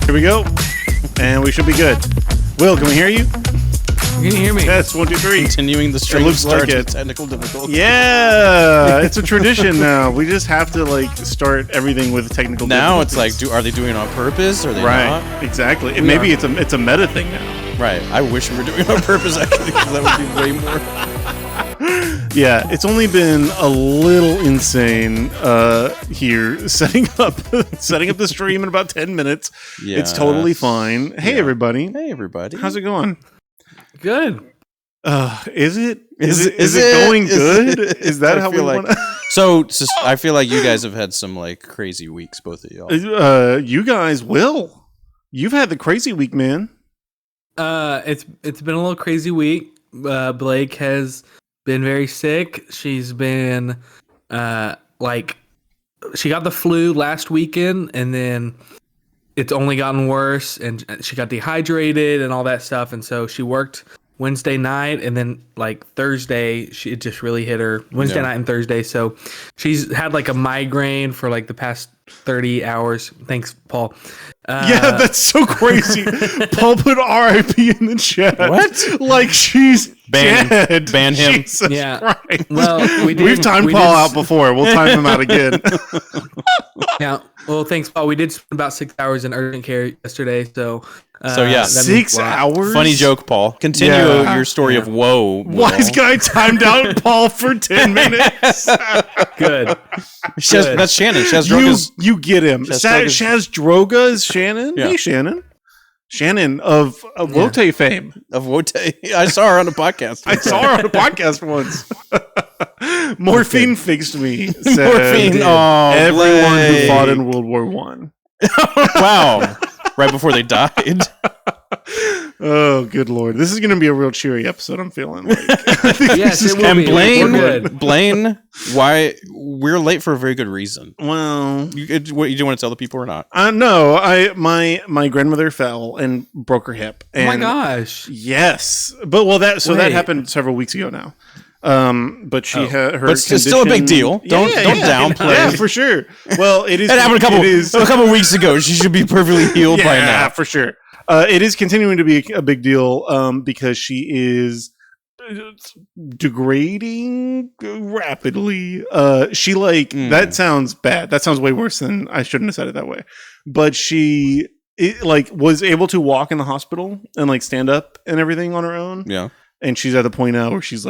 Here we go, and we should be good. Will, can we hear you? Can you hear me? Yes, 1, 2, 3. Continuing the stream looks like it. Technical difficulties. Yeah, it's a tradition now. We just have to like start everything with technical Now difficulties. it's like, are they doing it on purpose? Or are they right, not? exactly. And maybe it's a meta thing now. Right. I wish we were doing it on purpose, actually, because that would be way more. Yeah, it's only been a little insane here setting up the stream in about 10 minutes. Yeah, it's totally fine. Hey, everybody. Hey, everybody. How's it going? Good. Is it going good? Is that how we want to? So I feel like you guys have had some like crazy weeks, both of y'all. You guys will. You've had the crazy week, man. It's been a little crazy week. Blake has been very sick. She's been she got the flu last weekend, and then it's only gotten worse, and she got dehydrated and all that stuff, and so she worked Wednesday night, and then like Thursday it just really hit her. Wednesday night and Thursday, so she's had like a migraine for like the past 30 hours. Thanks, Paul. Yeah, that's so crazy. Paul put RIP in the chat. What? Like she's dead. Ban him. Jesus Christ. Well, we've timed Paul out before. We'll time him out again. Yeah. Well, thanks, Paul. We did spend about 6 hours in urgent care yesterday, so. Yeah, 6 hours. Funny joke, Paul. Continue your story of woe. Wise guy timed out Paul for 10 minutes. Good. That's Shannon. Shaz you get him. Shaz Droga is Shannon. Yeah. Hey, Shannon. Shannon of WOTAY fame. Of WOTAY. I saw her on a podcast. I saw her on a podcast once. Morphine fixed me. Said, Morphine. Oh, everyone Blaine. who fought in World War One. Wow. Right before they died. Oh, good Lord. This is going to be a real cheery episode, I'm feeling like. Yes, it will And be. Blaine, why we're late for a very good reason. Well, You do want to tell the people or not? no, my grandmother fell and broke her hip. And Oh my gosh. Yes. But that happened several weeks ago now. But she had her. But it's still a big deal. Don't downplay. Yeah, for sure. Well, it is. It happened a couple weeks ago. She should be perfectly healed by now. Yeah, for sure. It is continuing to be a big deal because she is degrading rapidly. She that sounds bad. That sounds way worse than I shouldn't have said it that way. But she was able to walk in the hospital and stand up and everything on her own. Yeah. And she's at the point now where she's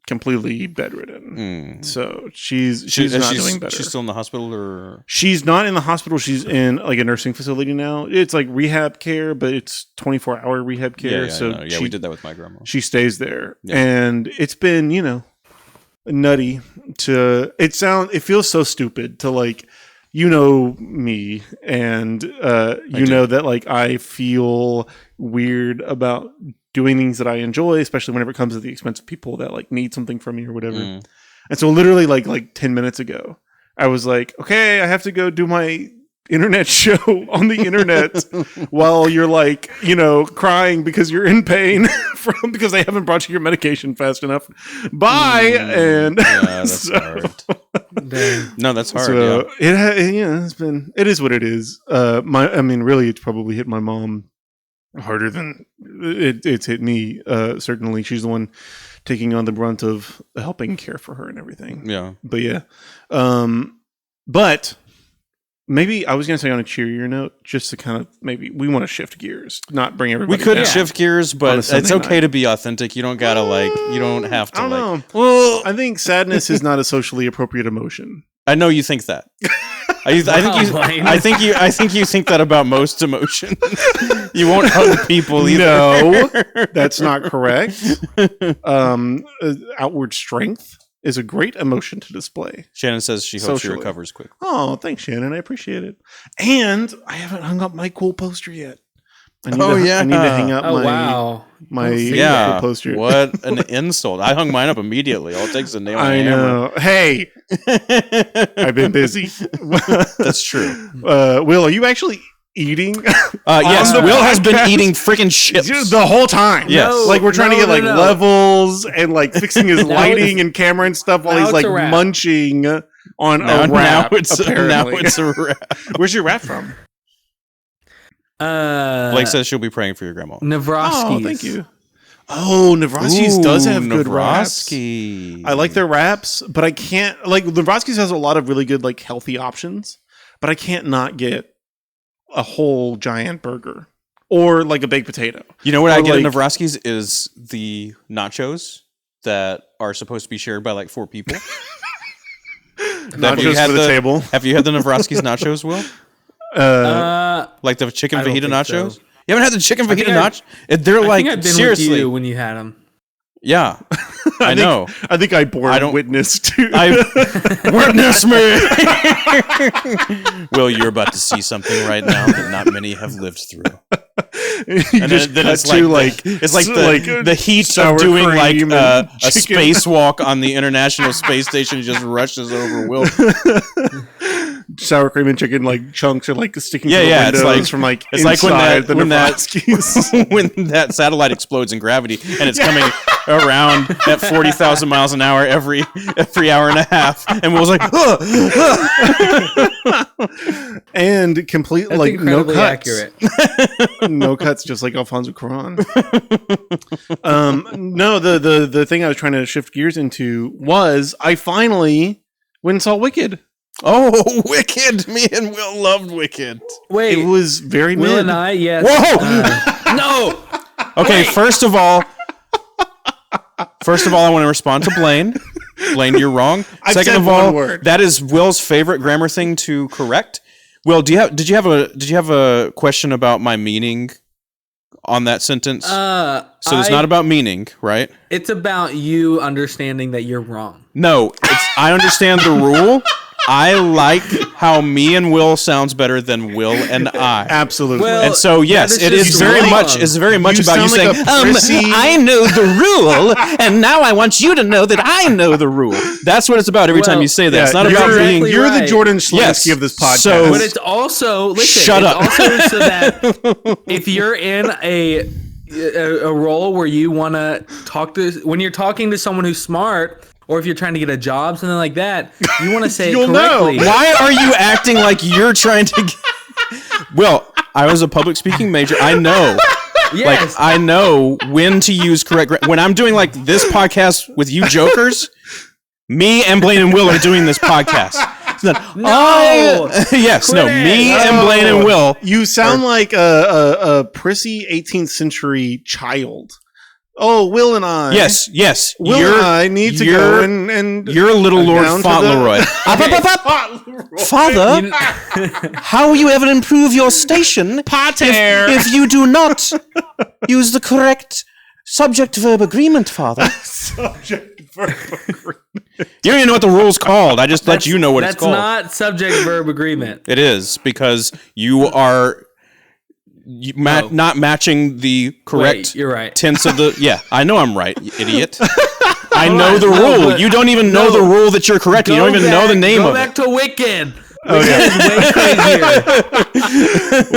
completely bedridden. So she's not doing better. She's still in the hospital, or she's not in the hospital. She's in a nursing facility now. It's rehab care, but it's 24-hour rehab care. We did that with my grandma. She stays there, and it's been nutty to. It feels so stupid to me, and know that I feel weird about doing things that I enjoy, especially whenever it comes to the expense of people that need something from me or whatever. And so literally like 10 minutes ago, I was like, okay, I have to go do my internet show on the internet while you're crying because you're in pain because they haven't brought you your medication fast enough. Bye. And that's hard. No, that's hard. So it is what it is. Really it's probably hit my mom harder than it's hit me. Certainly she's the one taking on the brunt of helping care for her and everything. Yeah. But yeah. But maybe I was going to say on a cheerier note, just to kind of maybe we want to shift gears, not bring everybody We could down shift gears, but it's okay night. to be authentic. You don't gotta you don't have to. I don't know. Well, I think sadness is not a socially appropriate emotion. I know you think that. I think you think that about most emotions. You won't hug people either. No, that's not correct. Outward strength is a great emotion to display. Shannon says she hopes she recovers quick. Oh, thanks, Shannon. I appreciate it. And I haven't hung up my cool poster yet. I need to hang up my poster. What an insult! I hung mine up immediately. All it takes is a nail and a hammer. Hey, I've been busy. That's true. Will, are you actually eating? Yes, Will has been eating freaking chips the whole time. Yes. No, like we're trying to get levels and like fixing his lighting and camera and stuff while he's like munching on a wrap. Now it's a wrap. Where's your wrap from? Blake says she'll be praying for your grandma. Navroski's. Oh, thank you. Oh, Navroski's does have good wraps. Navroski. I like their wraps, but I can't like Navroski's has a lot of really good like healthy options, but I can't not get a whole giant burger or like a baked potato. You know what I get at Navroski's is the nachos that are supposed to be shared by like 4 people. Nachos for the table. Have you had the Navroski's nachos, Will? Like the chicken fajita nachos? So. You haven't had the chicken fajita nachos? They're like, I've been seriously. With you when you had them. Yeah. I know. I think I bore witness to. Witness me! Will, you're about to see something right now that not many have lived through. And then it's like the heat of doing like a spacewalk on the International Space Station just rushes over Will. Sour cream and chicken like chunks are like sticking to the windows it's like, from like it's inside like when that satellite explodes in gravity and it's coming around at 40,000 miles an hour every hour and a half, and Will's like, and completely like no cuts, accurate. No cuts, just like Alfonso Cuarón. No, the thing I was trying to shift gears into was I finally went and saw Wicked. Oh, Wicked! Me and Will loved Wicked. Wait, it was very Will mid. and I, yes. Whoa! No. Okay, first of all, I want to respond to Blaine. Blaine, you're wrong. Second of all, that is Will's favorite grammar thing to correct. Will, did you have a question about my meaning on that sentence? So it's not about meaning, right? It's about you understanding that you're wrong. No, I understand the rule. I like how me and Will sounds better than Will and I. Absolutely. Well, and so yes, it is very much about you saying, I know the rule, and now I want you to know that I know the rule. That's what it's about every time you say that. Yeah, it's not about being you're the Jordan Schlansky of this podcast. So, but it's also shut up. Also so that if you're in a role where you want to talk to, when you're talking to someone who's smart, or if you're trying to get a job, something like that, you want to say it correctly. Know. Why are you acting like you're trying to Well, I was a public speaking major. I know. Yes. Like, I know when to use correct when I'm doing like this podcast with you jokers, me and Blaine and Will are doing this podcast. Me and Blaine and Will. You sound like a prissy 18th century child. Oh, Will and I. Yes. Will and I need to go and you're little Lord Fauntleroy. Father, how will you ever improve your station if you do not use the correct subject-verb agreement, Father? Subject-verb agreement. You don't even know what the rule's called. I just let you know what it's called. That's not subject-verb agreement. It is, because you are... not matching the correct you're right. tense of the... Yeah, I know I'm right, you idiot. I know the rule. You don't even know the rule that you're correcting. You don't even know the name of it. Go back to Wicked. Okay.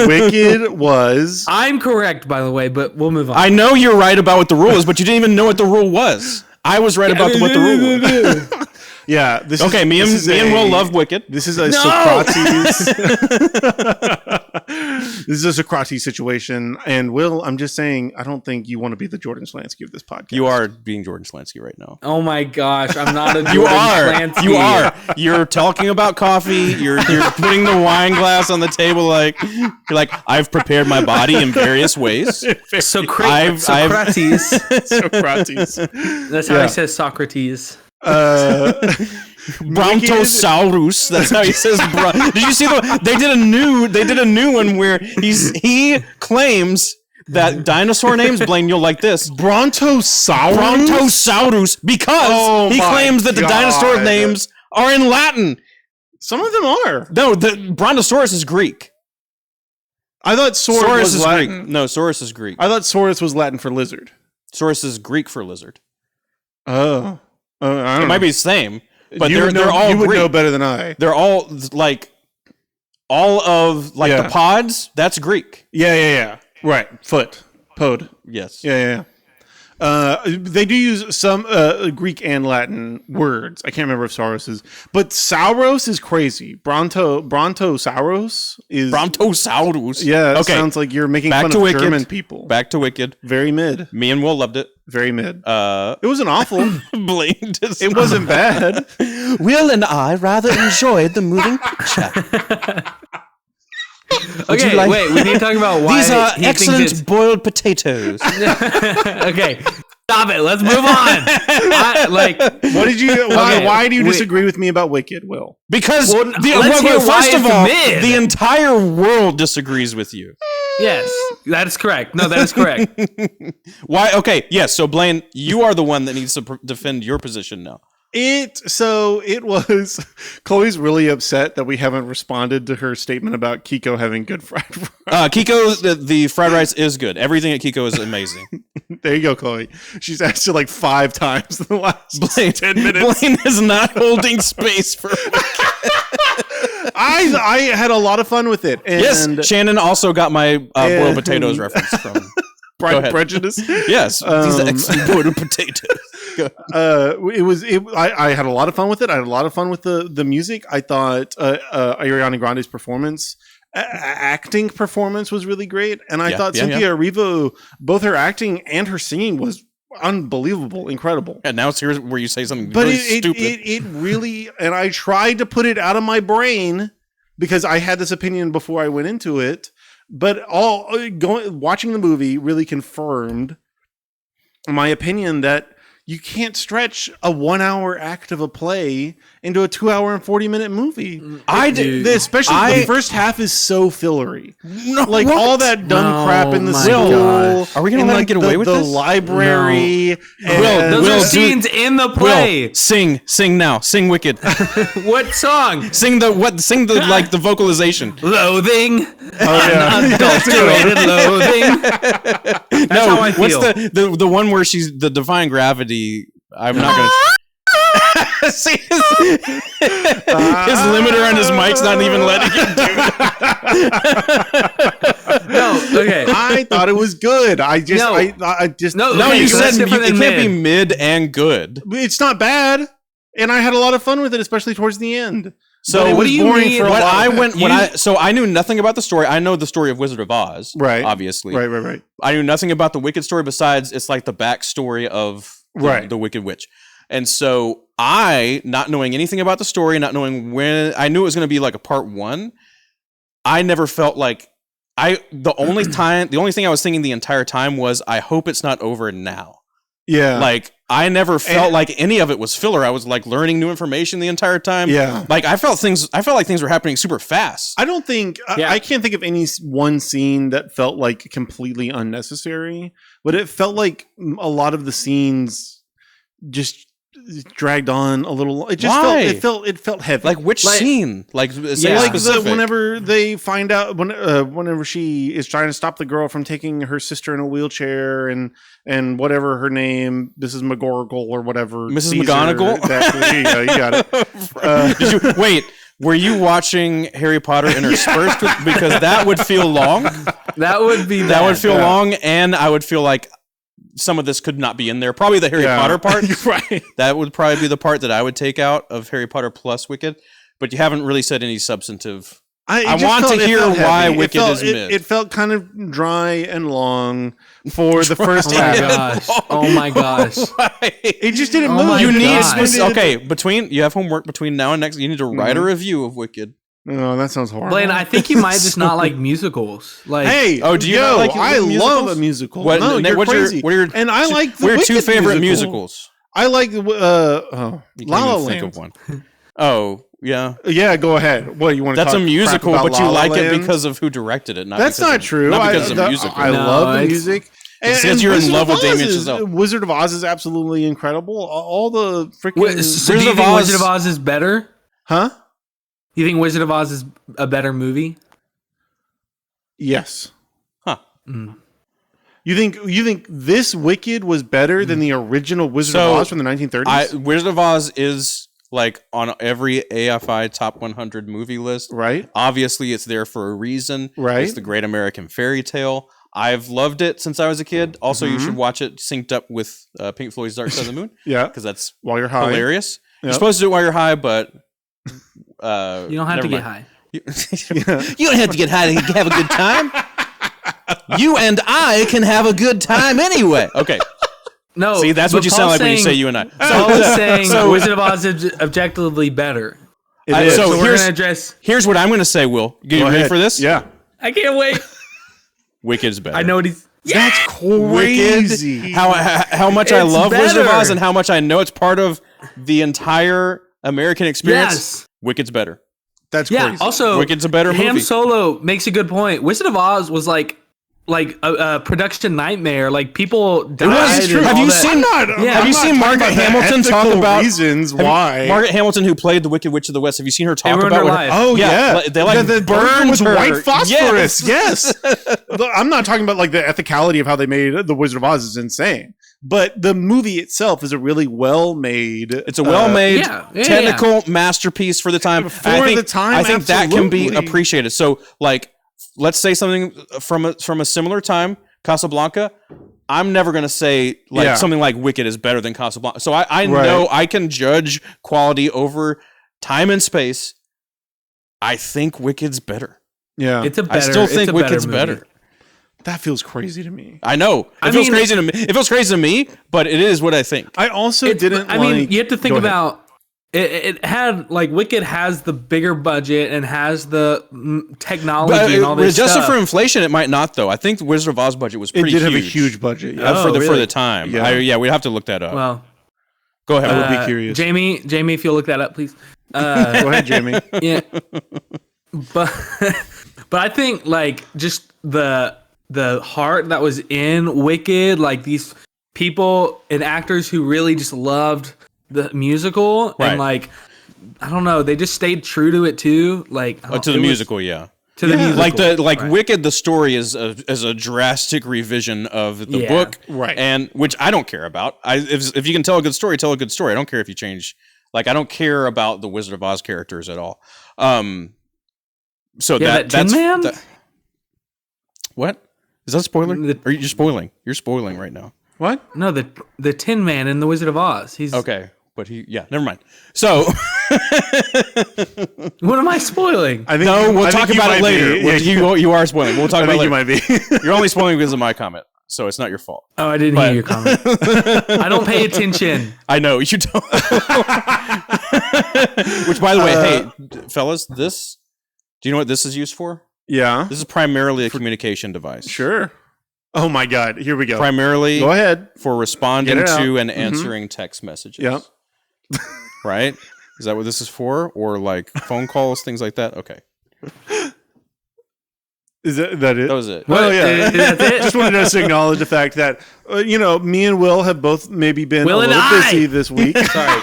Wicked was... I'm correct, by the way, but we'll move on. I know you're right about what the rule is, but you didn't even know what the rule was. I was right about what the rule was. Yeah. Me and Will love Wicked. This is a Socrates. This is a Socrates situation. And Will, I'm just saying, I don't think you want to be the Jordan Schlansky of this podcast. You are being Jordan Schlansky right now. Oh my gosh, I'm not a Jordan Schlansky. You are. You're talking about coffee. You're putting the wine glass on the table like you're like, I've prepared my body in various ways. Socrates. Socrates. That's how he says Socrates. Brontosaurus. That's how he says. Did you see they did a new one where he claims that dinosaur names. Blaine, you'll like this. Brontosaurus, because he claims that the dinosaur names are in Latin. Some of them are. No, the Brontosaurus is Greek. I thought Saurus was is Latin. Greek. No, Saurus is Greek. I thought Saurus was Latin for lizard. Saurus is Greek for lizard. Oh. I don't know. It might be the same, but they're all you would Greek. know better than I. They're all like all of like the pods. That's Greek. Yeah. Right. Pod. Yes. Yeah. They do use some Greek and Latin words. I can't remember if Saurus is, but Sauros is crazy. Brontosaurus is Brontosaurus. Yeah. Okay. Sounds like you're making Back fun to of Wicked. German people. Back to Wicked. Very mid. Me and Will loved it. Very mid. It wasn't awful. Blaine It wasn't bad. Will and I rather enjoyed the moving picture. Okay, wait. We need to talk about why These are he excellent thinks it's... boiled potatoes. Okay, stop it. Let's move on. What did you? Why do you wait. disagree with me about Wicked, Will? Because let's hear why first of it's all, mid. the entire world disagrees with you. Yes, that is correct. No, that is correct. Why? Okay, yes. So Blaine, you are the one that needs to defend your position now. It was Chloe's really upset that we haven't responded to her statement about Kiko having good fried rice. Kiko, the fried rice is good. Everything at Kiko is amazing. There you go, Chloe. She's asked it like 5 times in the last 10 minutes. Blaine is not holding space for I had a lot of fun with it. And yes, Shannon also got my boiled potatoes reference from Pride and Prejudice. Yes, these excellent boiled potatoes. I had a lot of fun with it. I had a lot of fun with the music. I thought Ariana Grande's performance, acting performance was really great. And I thought Cynthia Erivo, both her acting and her singing was unbelievable, incredible. And now it's here where you say something really stupid. It really, and I tried to put it out of my brain because I had this opinion before I went into it. But watching the movie really confirmed my opinion that you can't stretch a 1 hour act of a play into a 2 hour and 40-minute movie. Especially the first half is so fillery. All that dumb crap in the school. Are we going to let him get away with this? The library. No. Those are scenes in the play. Will, sing now. Sing Wicked. What song? Sing the vocalization. Loathing. Oh yeah. Unadulterated loathing. That's how I feel. What's the one where she's the Defying Gravity? I'm not going to. See, his limiter on his mic's not even letting him do it. No, okay. I thought it was good. You said it can't be mid and good. It's not bad, and I had a lot of fun with it, especially towards the end. So what do you mean? So I knew nothing about the story. I know the story of Wizard of Oz, right? Obviously, right. I knew nothing about the Wicked story besides it's like the backstory of the Wicked Witch. And so I, not knowing anything about the story, not knowing when, I knew it was going to be like a part 1. I never felt like the only thing I was thinking the entire time was, I hope it's not over now. Yeah. Like, I never felt like any of it was filler. I was like learning new information the entire time. Yeah. Like I felt like things were happening super fast. I don't think, I can't think of any one scene that felt like completely unnecessary, but it felt like a lot of the scenes just dragged on a little. It just it felt heavy. Like which scene? Like whenever they find out whenever she is trying to stop the girl from taking her sister in a wheelchair and whatever her name, this is McGorgle or whatever. Mrs. McGonagall. You got it. Wait. Were you watching Harry Potter interspersed with, because that would feel long? That would feel long, and I would feel like some of this could not be in there. Probably the Harry Potter part. Right. That would probably be the part that I would take out of Harry Potter plus Wicked. But you haven't really said any substantive. I want to hear why Wicked is mid. It felt kind of dry and long for the first half. Oh my gosh. It just didn't move. You need you have homework between now and next. You need to write a review of Wicked. Oh, that sounds horrible. Blaine, I think you might just not like musicals. Like, hey, do you not like I love a musical. What, no, you're crazy. What are your 2 favorite musicals? I like La La Land. Think of one. Oh, yeah. Yeah, go ahead. What you want to That's talk a musical, but you like Land? it because of who directed it. That's not true. Not because of the musical. I love the music. Because you're in love with Damien Chazelle. Wizard of Oz is absolutely incredible. All the freaking... So do you think Wizard of Oz is better? Huh? You think Wizard of Oz is a better movie? Yes. Huh. You think this Wicked was better than the original Wizard of Oz from the 1930s? Wizard of Oz is like on every AFI top 100 movie list. Right. Obviously, it's there for a reason. Right. It's the great American fairy tale. I've loved it since I was a kid. Also, you should watch it synced up with Pink Floyd's Dark Side of the Moon. Yeah. Because that's while you're high. Hilarious. Yep. You're supposed to do it while you're high, but you don't have to get high. You don't have to get high to have a good time. You and I can have a good time anyway. Okay. No. See, that's what you sound like when you say you and I. Paul is saying Wizard of Oz is objectively better. So we're going to address... Here's what I'm going to say, Will. You ready for this? Yeah. I can't wait. Wicked's better. I know what he's... That's crazy. Wicked, how much I love Wizard of Oz and how much I know it's part of the entire American experience. Yes. Wicked's better. That's crazy. Also, Wicked's a better movie. Ham Solo makes a good point. Wizard of Oz was like a production nightmare. Like people died. It was. Have you seen? Have you seen Margaret Hamilton talk about reasons why? Margaret Hamilton, who played the Wicked Witch of the West. Have you seen her talk about? Oh yeah, they like burned with her. white phosphorus. Yes. I'm not talking about like the ethicality of how they made the Wizard of Oz is insane, but the movie itself is a really well made. It's a well made technical masterpiece for the time. I think that can be appreciated. So like. Let's say something from a similar time, Casablanca. I'm never going to say like something like Wicked is better than Casablanca. So I know I can judge quality over time and space. I think Wicked's better. Yeah. I still think Wicked's better. That feels crazy to me. I know. It feels crazy to me. It feels crazy to me, but it is what I think. I also didn't I mean, you have to think about it had like Wicked has the bigger budget and has the technology and all this stuff. Adjusted for inflation, it might not though. I think the Wizard of Oz budget was pretty huge. It did have a huge budget for the time. Yeah, we'd have to look that up. Well, go ahead. I would be curious. Jamie, if you'll look that up, please. Go ahead, Jamie. Yeah, but I think like just the heart that was in Wicked, like these people and actors who really just loved the musical and like I don't know, they just stayed true to it too. Like to the musical, To the musical. Like Wicked, the story is a drastic revision of the book, right? And which I don't care about. If you can tell a good story, tell a good story. I don't care if you change. Like I don't care about the Wizard of Oz characters at all. So that's Tin Man? What is that a spoiler? Are you spoiling? You're spoiling right now. What? No, the Tin Man in the Wizard of Oz. He's okay. But never mind. So, what am I spoiling? We'll talk about it later. You are spoiling. We'll talk about it later. You might be. You're only spoiling because of my comment, so it's not your fault. Oh, I didn't hear your comment. I don't pay attention. I know you don't. Which, by the way, hey, fellas, do you know what this is used for? Yeah. This is primarily a communication device. Sure. Oh my God! Here we go. Primarily, go ahead for responding to and answering text messages. Yep. Right? Is that what this is for? Or like phone calls, things like that? Okay. Is that it? That was it. Well, yeah. That's it? Just wanted us to acknowledge the fact that, me and Will have both maybe been a little busy this week. Sorry.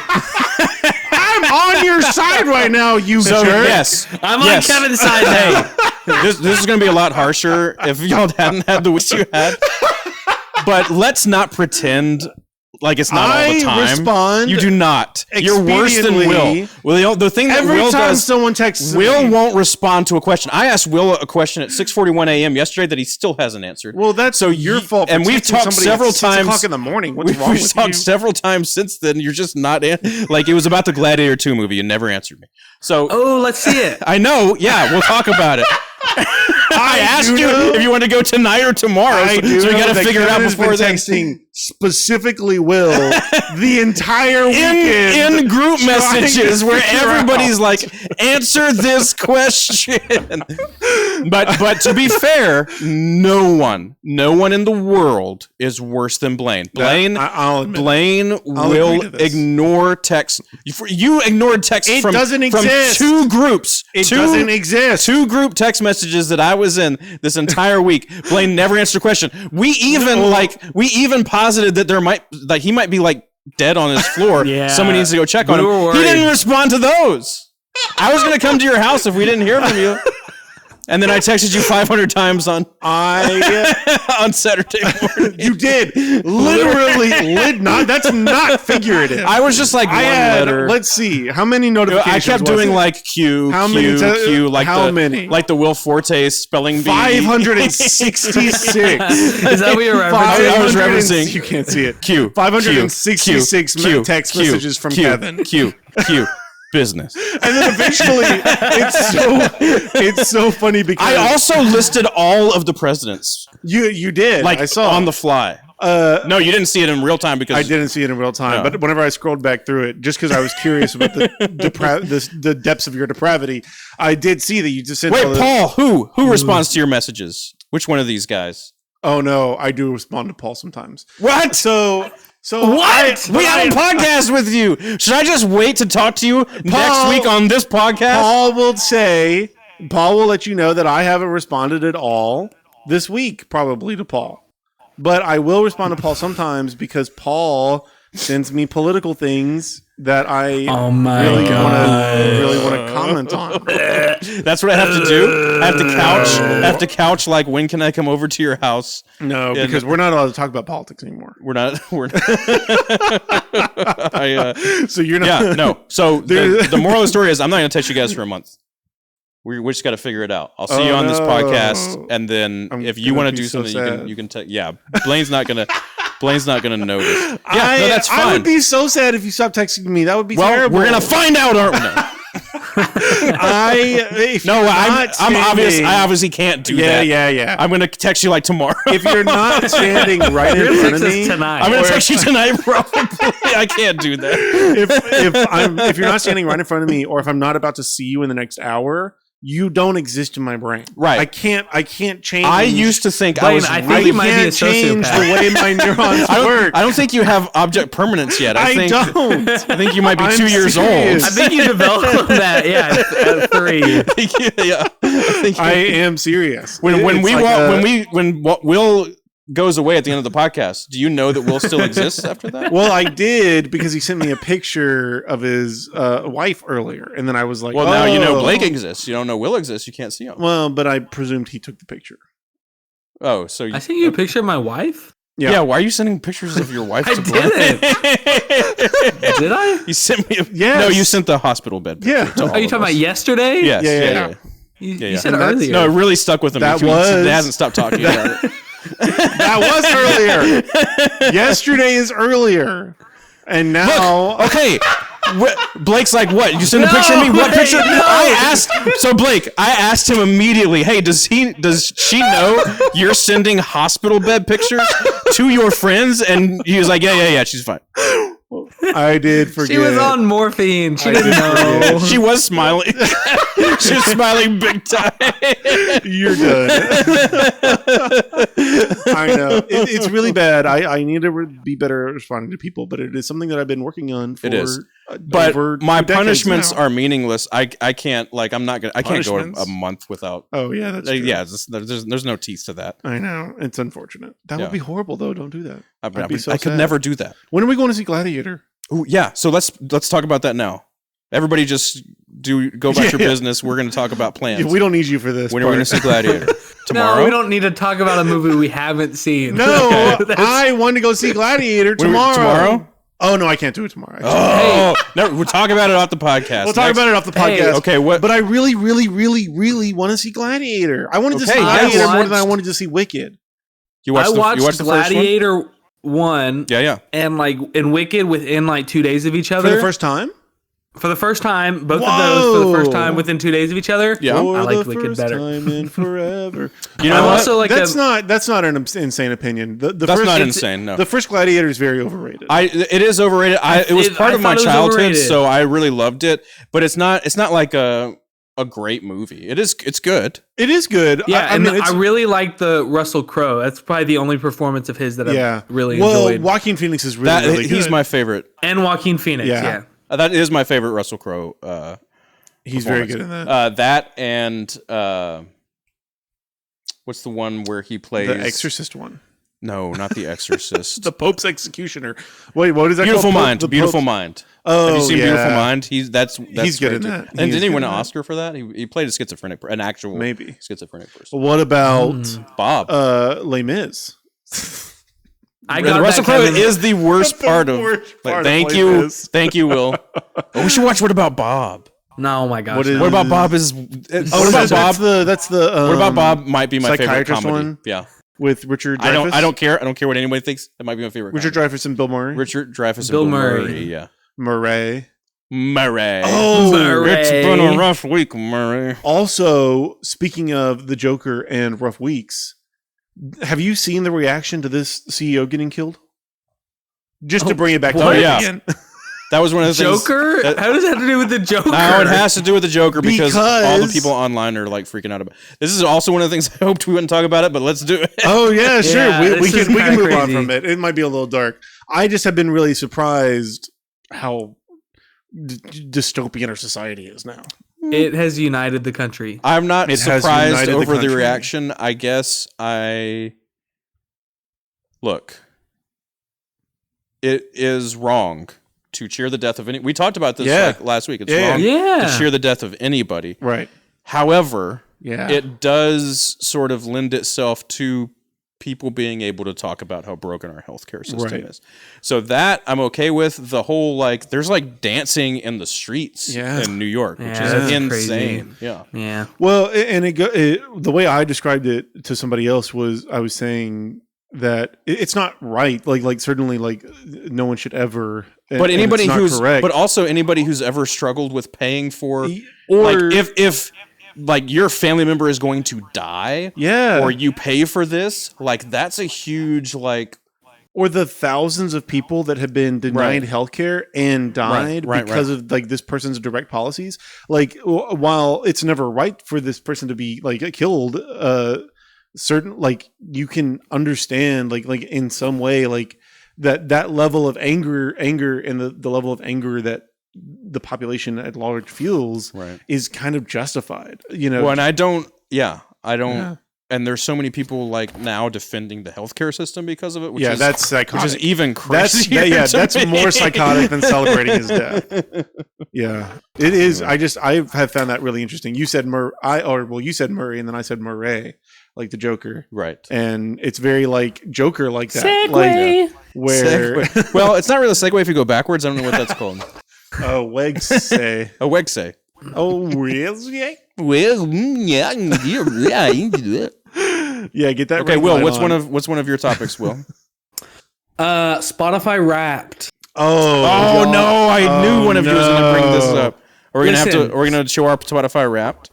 I'm on your side right now, you jerk. Yes. I'm on Kevin's side now. This is going to be a lot harsher if y'all hadn't had the weeks you had. But let's not pretend like it's not all the time. Respond. You do not. You're worse than Will. Well, the thing that Will does, someone texts Will won't respond to a question. I asked Will a question at 6:41 a.m. yesterday that he still hasn't answered. Well, that's so your fault. And we've talked several times. 6 o'clock in the morning. What's wrong with you? We've talked several times since then. You're just not like it was about the Gladiator 2 movie. You never answered me. So let's see it. I know. Yeah, we'll talk about it. I asked you if you want to go tonight or tomorrow. So we got to figure it out before then. Texting specifically Will the entire weekend in group messages where everybody's like, answer this question. But to be fair, no one in the world is worse than Blaine. Blaine will ignore text. You ignored text from two groups. It doesn't exist. 2 group text messages that I was in this entire week. Blaine never answered a question. We even posited that he might be like dead on his floor. Somebody needs to go check on him. He didn't respond to those. I was going to come to your house if we didn't hear from you. And then I texted you 500 times on Saturday morning. You did literally. That's not figurative. I was just like one letter. Let's see how many notifications. I kept doing like Q, how Q, many Q, like how many? Like the Will Forte spelling bee. 566. Is that what you're referencing? I was referencing. You can't see it. Q. 566 text messages from Kevin. Q. Business. And then eventually, it's so funny because I also listed all of the presidents. You did. Like I saw on the fly. No, you didn't see it in real time because I didn't see it in real time. But whenever I scrolled back through it, just because I was curious about the depths of your depravity, I did see that you just said. Wait, Paul, who responds to your messages? Which one of these guys? Oh no, I do respond to Paul sometimes. What? So what? We have a podcast with you. Should I just wait to talk to you next week on this podcast? Paul will let you know that I haven't responded at all this week, probably to Paul. But I will respond to Paul sometimes because Paul sends me political things that I really want to comment on. That's what I have to do. I have to couch like, when can I come over to your house? No, because we're not allowed to talk about politics anymore. We're not. So you're not. Yeah, no. So the moral of the story is I'm not going to text you guys for a month. We just got to figure it out. I'll see you on this podcast, and then if you want to do something, you can. Yeah, Blaine's not gonna notice. Yeah, no, that's fine. I would be so sad if you stopped texting me. That would be terrible. We're gonna find out, aren't we? I obviously can't do that. Yeah. I'm gonna text you like tomorrow. If you're not standing right in front of me tonight, I'm gonna text you tonight. Probably. I can't do that. If you're not standing right in front of me, or if I'm not about to see you in the next hour, you don't exist in my brain. Right. I can't change. I used to think Blaine, I think you might be a change sociopath. the way my neurons work. I don't think you have object permanence yet. I don't. I think you might be 2 years serious. old. I think you developed that. Yeah, at 3. I am serious. When Will goes away at the end of the podcast, do you know that Will still exists after that? Well, I did because he sent me a picture of his wife earlier, and then I was like, well, now you know Blake exists. You don't know Will exists. You can't see him. Well, but I presumed he took the picture. Oh, so I sent you a picture of my wife? Yeah. Why are you sending pictures of your wife? I didn't. Did I? You sent me. Yes. No, you sent the hospital bed. Yeah. Are you talking about yesterday? Yes. Yeah. You said earlier. No, it really stuck with him. That He hasn't stopped talking about it. That was earlier. Yesterday is earlier, and now okay. Blake's like, what? You sent a picture of me? What picture? No. I asked him immediately. Hey, does she know you're sending hospital bed pictures to your friends? And he was like, yeah, she's fine. I did forget. She was on morphine. She didn't know. She was smiling. She was smiling big time. You're done. I know. It's really bad. I need to be better at responding to people, but it is something that I've been working on for. It is. But my punishments are meaningless. I can't, like, I'm not going to, I can't go a month without. Oh, yeah, that's true. Yeah, there's no teeth to that. I know. It's unfortunate. That would be horrible, though. Don't do that. I could never do that. When are we going to see Gladiator? Ooh, yeah. So let's talk about that now. Everybody just go about your business. We're going to talk about plans. We don't need you for this. When are we going to see Gladiator? Tomorrow? No, we don't need to talk about a movie we haven't seen. No, I want to go see Gladiator tomorrow. Tomorrow? Oh, no, I can't do it tomorrow. Oh, no, we'll talk about it off the podcast. We'll talk about it off the podcast. Okay, what? But I really, really, really, really want to see Gladiator. I wanted to see Gladiator more than I wanted to see Wicked. You watched the Gladiator 1. Yeah. And Wicked within 2 days of each other. For the first time? For the first time, both of those for the first time within 2 days of each other. Yeah, I liked Wicked better. Time in forever. You know what? Also that's not an insane opinion. That's not insane. No, the first Gladiator is very overrated. It is overrated. It was part of my childhood, so I really loved it. But it's not like a great movie. It's good. It is good. Yeah, I really like the Russell Crowe. That's probably the only performance of his that I really enjoyed. Well, Joaquin Phoenix is really good. He's my favorite. And Joaquin Phoenix, yeah. That is my favorite Russell Crowe. He's very good in that. That and what's the one where he plays the Exorcist one? No, not The Exorcist. The Pope's executioner. Wait, what is that Beautiful called? Mind. Beautiful Mind. Oh, have you seen yeah. Beautiful Mind? He's good in that. And didn't he win an Oscar for that? He played a schizophrenic, an actual maybe schizophrenic person. What about Bob? Les Mis? Russell Crowe is the worst part of. Thank you, Will. Oh, we should watch What About Bob? No, oh my gosh. What About Bob is? What about Bob? That's the. What About Bob might be my favorite comedy. One? Yeah, with Richard Dreyfuss. I don't care. I don't care what anybody thinks. It might be my favorite. Richard Dreyfuss and Bill Murray. Richard Dreyfuss and Bill Murray. Yeah. Murray. Oh, Murray. It's been a rough week, Murray. Also, speaking of the Joker and rough weeks, have you seen the reaction to this CEO getting killed? Just to bring it back to again. That was one of the Joker? things. How does that have to do with the Joker? No, it has to do with the Joker because all the people online are like freaking out about it. This is also one of the things I hoped we wouldn't talk about it, but let's do it. Oh, yeah, sure. Yeah, we can move on crazy. from it. It might be a little dark. I just have been really surprised how dystopian our society is now. It has united the country. I'm not surprised united the over the country. reaction. I guess look. It is wrong to cheer the death of any. We talked about this last week. It's wrong to cheer the death of anybody. Right. However, it does sort of lend itself to people being able to talk about how broken our healthcare system is. So that I'm okay with. The whole there's dancing in the streets in New York, which is insane. Crazy. Yeah. Well, and the way I described it to somebody else was I was saying that it's not right. Certainly no one should ever. But anybody who's correct. But also anybody who's ever struggled with paying for if your family member is going to die, or you pay for this, that's a huge or the thousands of people that have been denied healthcare and died because of this person's direct policies. While it's never right for this person to be killed, certain you can understand in some way that level of anger and the level of anger that the population at large feels is kind of justified, Well, and I don't and there's so many people now defending the healthcare system because of it, which is that's psychotic. Which is even crazier. That's more psychotic than celebrating his death. Yeah, it is. I have found that really interesting. You said you said Murray, and then I said Murray, like the Joker, right? And it's very Joker like that. Segway. Segway. Well, it's not really a segue if you go backwards. I don't know what that's called. Oh, Wegsay. A Wegsay. Oh, really? Well, yeah, yeah. Get that. Okay, Will. What's one of your topics, Will? Spotify Wrapped. Oh no! I knew one of you was going to bring this up. We're gonna show our Spotify Wrapped.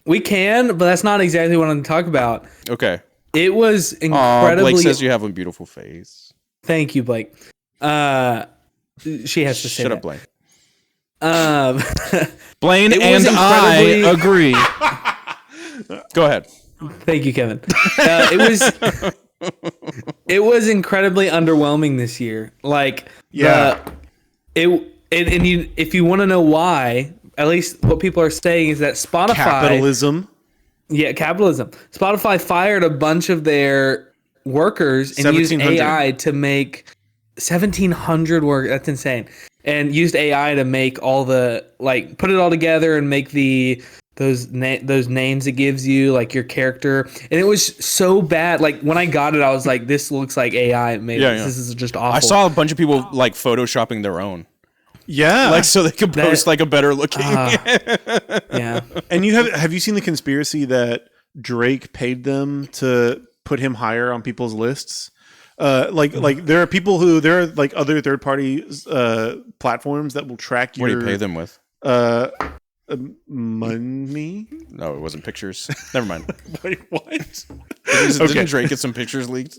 We can, but that's not exactly what I'm going to talk about. Okay. It was incredibly. Blake says you have a beautiful face. Thank you, Blake. She has to say Shut that. up, Blake. Blaine and I agree. Go ahead. Thank you, Kevin. It was incredibly underwhelming this year. If you want to know why, at least what people are saying is that Spotify Capitalism. Yeah, capitalism. Spotify fired a bunch of their workers and used AI to make 1,700 work. That's insane. And used AI to make all the put it all together and make those names it gives you, your character. And it was so bad. When I got it, I was like, this looks like AI made this. Yeah. This is just awful. I saw a bunch of people photoshopping their own. Yeah, so they could post a better looking. Yeah. And have you seen the conspiracy that Drake paid them to put him higher on people's lists? There are people who there are other third party platforms that will track your. What do you pay them with? Money? No, it wasn't pictures. Never mind. Wait, what? Didn't Drake get some pictures leaked?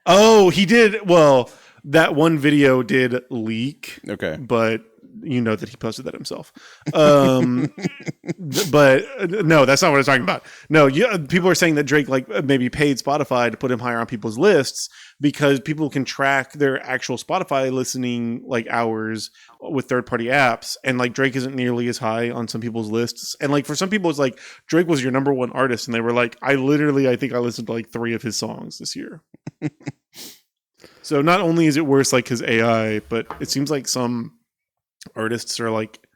Oh, he did. Well, that one video did leak. Okay, but you know that he posted that himself. But no, that's not what I was talking about. No, people are saying that Drake maybe paid Spotify to put him higher on people's lists because people can track their actual Spotify listening hours with third-party apps, and Drake isn't nearly as high on some people's lists. And for some people, it's Drake was your number one artist, and they were I think I listened to 3 of his songs this year. So not only is it worse like his AI, but it seems like some artists are like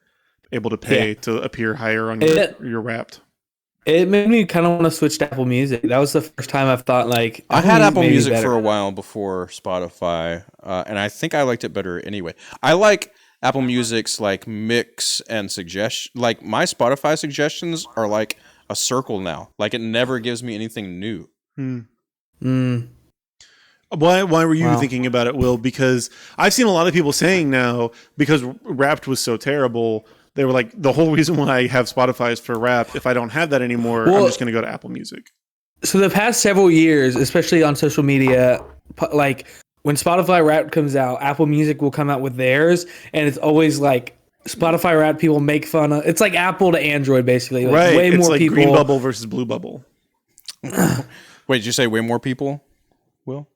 able to pay to appear higher on your Wrapped. It made me kind of want to switch to Apple Music. That was the first time I've thought like I had Apple Music for a while before Spotify, and I think I liked it better anyway. I like Apple Music's like mix and suggestion. Like my Spotify suggestions are like a circle now. Like it never gives me anything new. Why were you thinking about it, Will? Because I've seen a lot of people saying now, because Wrapped was so terrible, they were like, the whole reason why I have Spotify is for Wrapped. If I don't have that anymore, I'm just going to go to Apple Music. So the past several years, especially on social media, like when Spotify Wrapped comes out, Apple Music will come out with theirs, and it's always like Spotify Wrapped people make fun of. It's like Apple to Android, basically. Like right. Way it's more like people. Green Bubble versus Blue Bubble. Wait, did you say way more people, Will?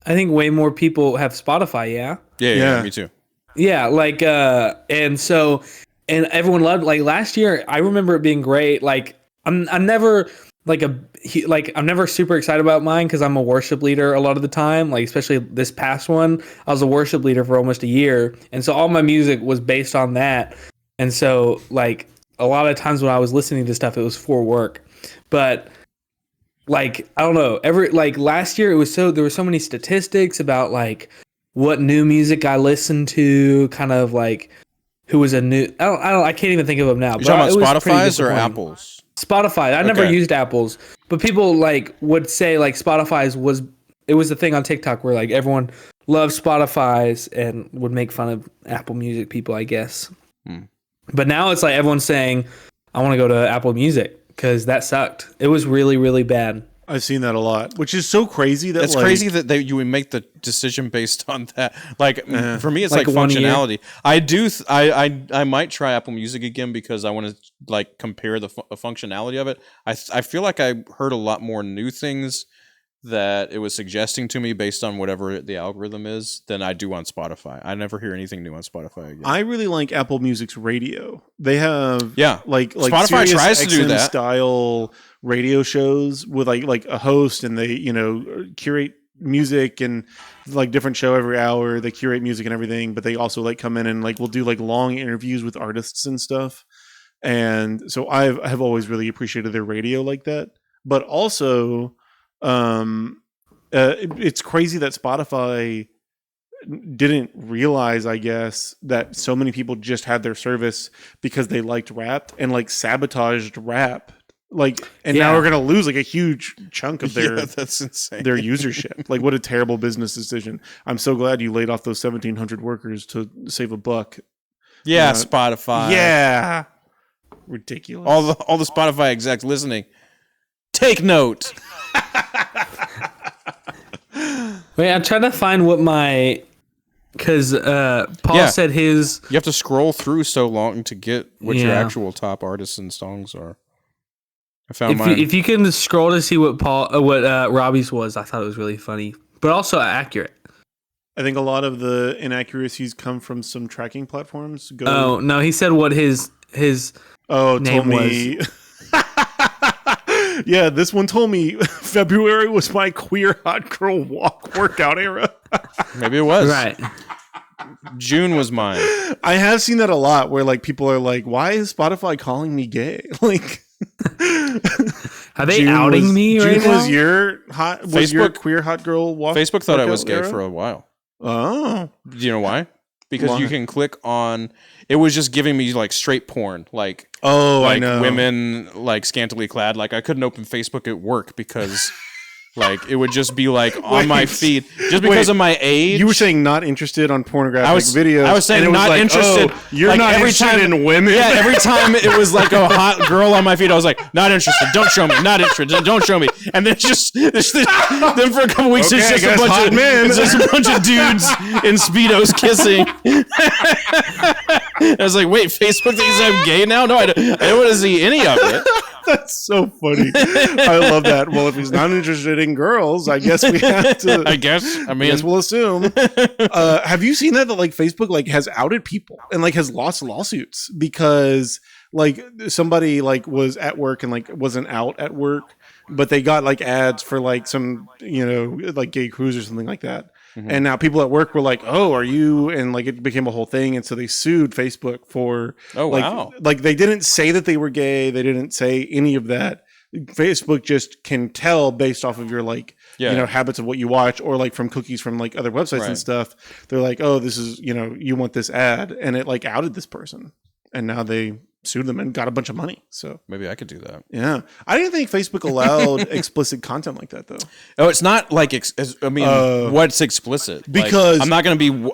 I think way more people have Spotify, Yeah, me too. Yeah, like, and everyone loved, like, last year, I remember it being great. Like, I'm never, I'm never super excited about mine because I'm a worship leader a lot of the time, like, especially this past one, I was a worship leader for almost a year, and so all my music was based on that, and so, like, a lot of times when I was listening to stuff, it was for work, but like, I don't know, last year there were so many statistics about like what new music I listened to, kind of like who was a new, I can't even think of them now. You're talking about Spotify's or Apple's? Spotify. I never used Apple's, but people like would say like Spotify's was the thing on TikTok where like everyone loves Spotify's and would make fun of Apple Music people, I guess. But now it's like everyone's saying, I want to go to Apple Music. Because that sucked. It was really, really bad. I've seen that a lot, which is so crazy that it's crazy that you would make the decision based on that. Like for me, it's like functionality. I might try Apple Music again because I want to like compare the functionality of it. I feel like I heard a lot more new things that it was suggesting to me based on whatever the algorithm is than I do on Spotify. I never hear anything new on Spotify again. I really like Apple Music's radio. They have like Spotify Sirius tries to XM do that style radio shows with like a host, and they curate music and like different show every hour. They curate music and everything, but they also like come in and like will do like long interviews with artists and stuff. And so I have always really appreciated their radio like that. But also it's crazy that Spotify didn't realize, I guess, that so many people just had their service because they liked Wrapped and like sabotaged Wrapped, like, and now we're gonna lose like a huge chunk of their that's insane. Their usership. Like, what a terrible business decision. I'm so glad you laid off those 1,700 workers to save $1. Yeah, Spotify. Yeah, ridiculous. All the Spotify execs listening, take note. Wait, I'm trying to find what because Paul said his. You have to scroll through so long to get what your actual top artists and songs are. I found mine. If you can scroll to see what Robbie's was, I thought it was really funny, but also accurate. I think a lot of the inaccuracies come from some tracking platforms. Oh no, he said what his name was. Yeah, this one told me February was my queer hot girl workout era. Maybe it was. Right. June was mine. I have seen that a lot where like people are like, why is Spotify calling me gay? Like, are they outing me right now? June was your queer hot girl Facebook thought I was gay era? for a while. Oh. Do you know why? Because you can click on, it was just giving me like straight porn, like I know, women like scantily clad. Like I couldn't open Facebook at work because like it would just be like on my feed just because of my age. You were saying not interested on pornographic videos. I was saying not interested. You're like not interested in women. Yeah, every time it was like a hot girl on my feed, I was like, not interested. Don't show me. Not interested. Don't show me. And then then for a couple weeks, it's just a bunch of men. It's just a bunch of dudes in Speedos kissing. I was like, wait, Facebook thinks I'm gay now? No, I don't want to see any of it. That's so funny. I love that. Well, if he's not interested in girls, I guess we have to. I guess we'll assume. Have you seen that like Facebook like has outed people and like has lost lawsuits because like somebody like was at work and like wasn't out at work, but they got like ads for like some like gay cruise or something like that. And now people at work were like, "Oh, are you?" And like it became a whole thing, and so they sued Facebook for. Like they didn't say that they were gay. They didn't say any of that. Facebook just can tell based off of your habits of what you watch, or like from cookies from like other websites and stuff. They're like, "Oh, this is you want this ad," and it like outed this person, and now they sued them and got a bunch of money. So maybe I could do that. Yeah, I didn't think Facebook allowed explicit content like that though. Oh, it's not like what's explicit? Because I'm not going to be.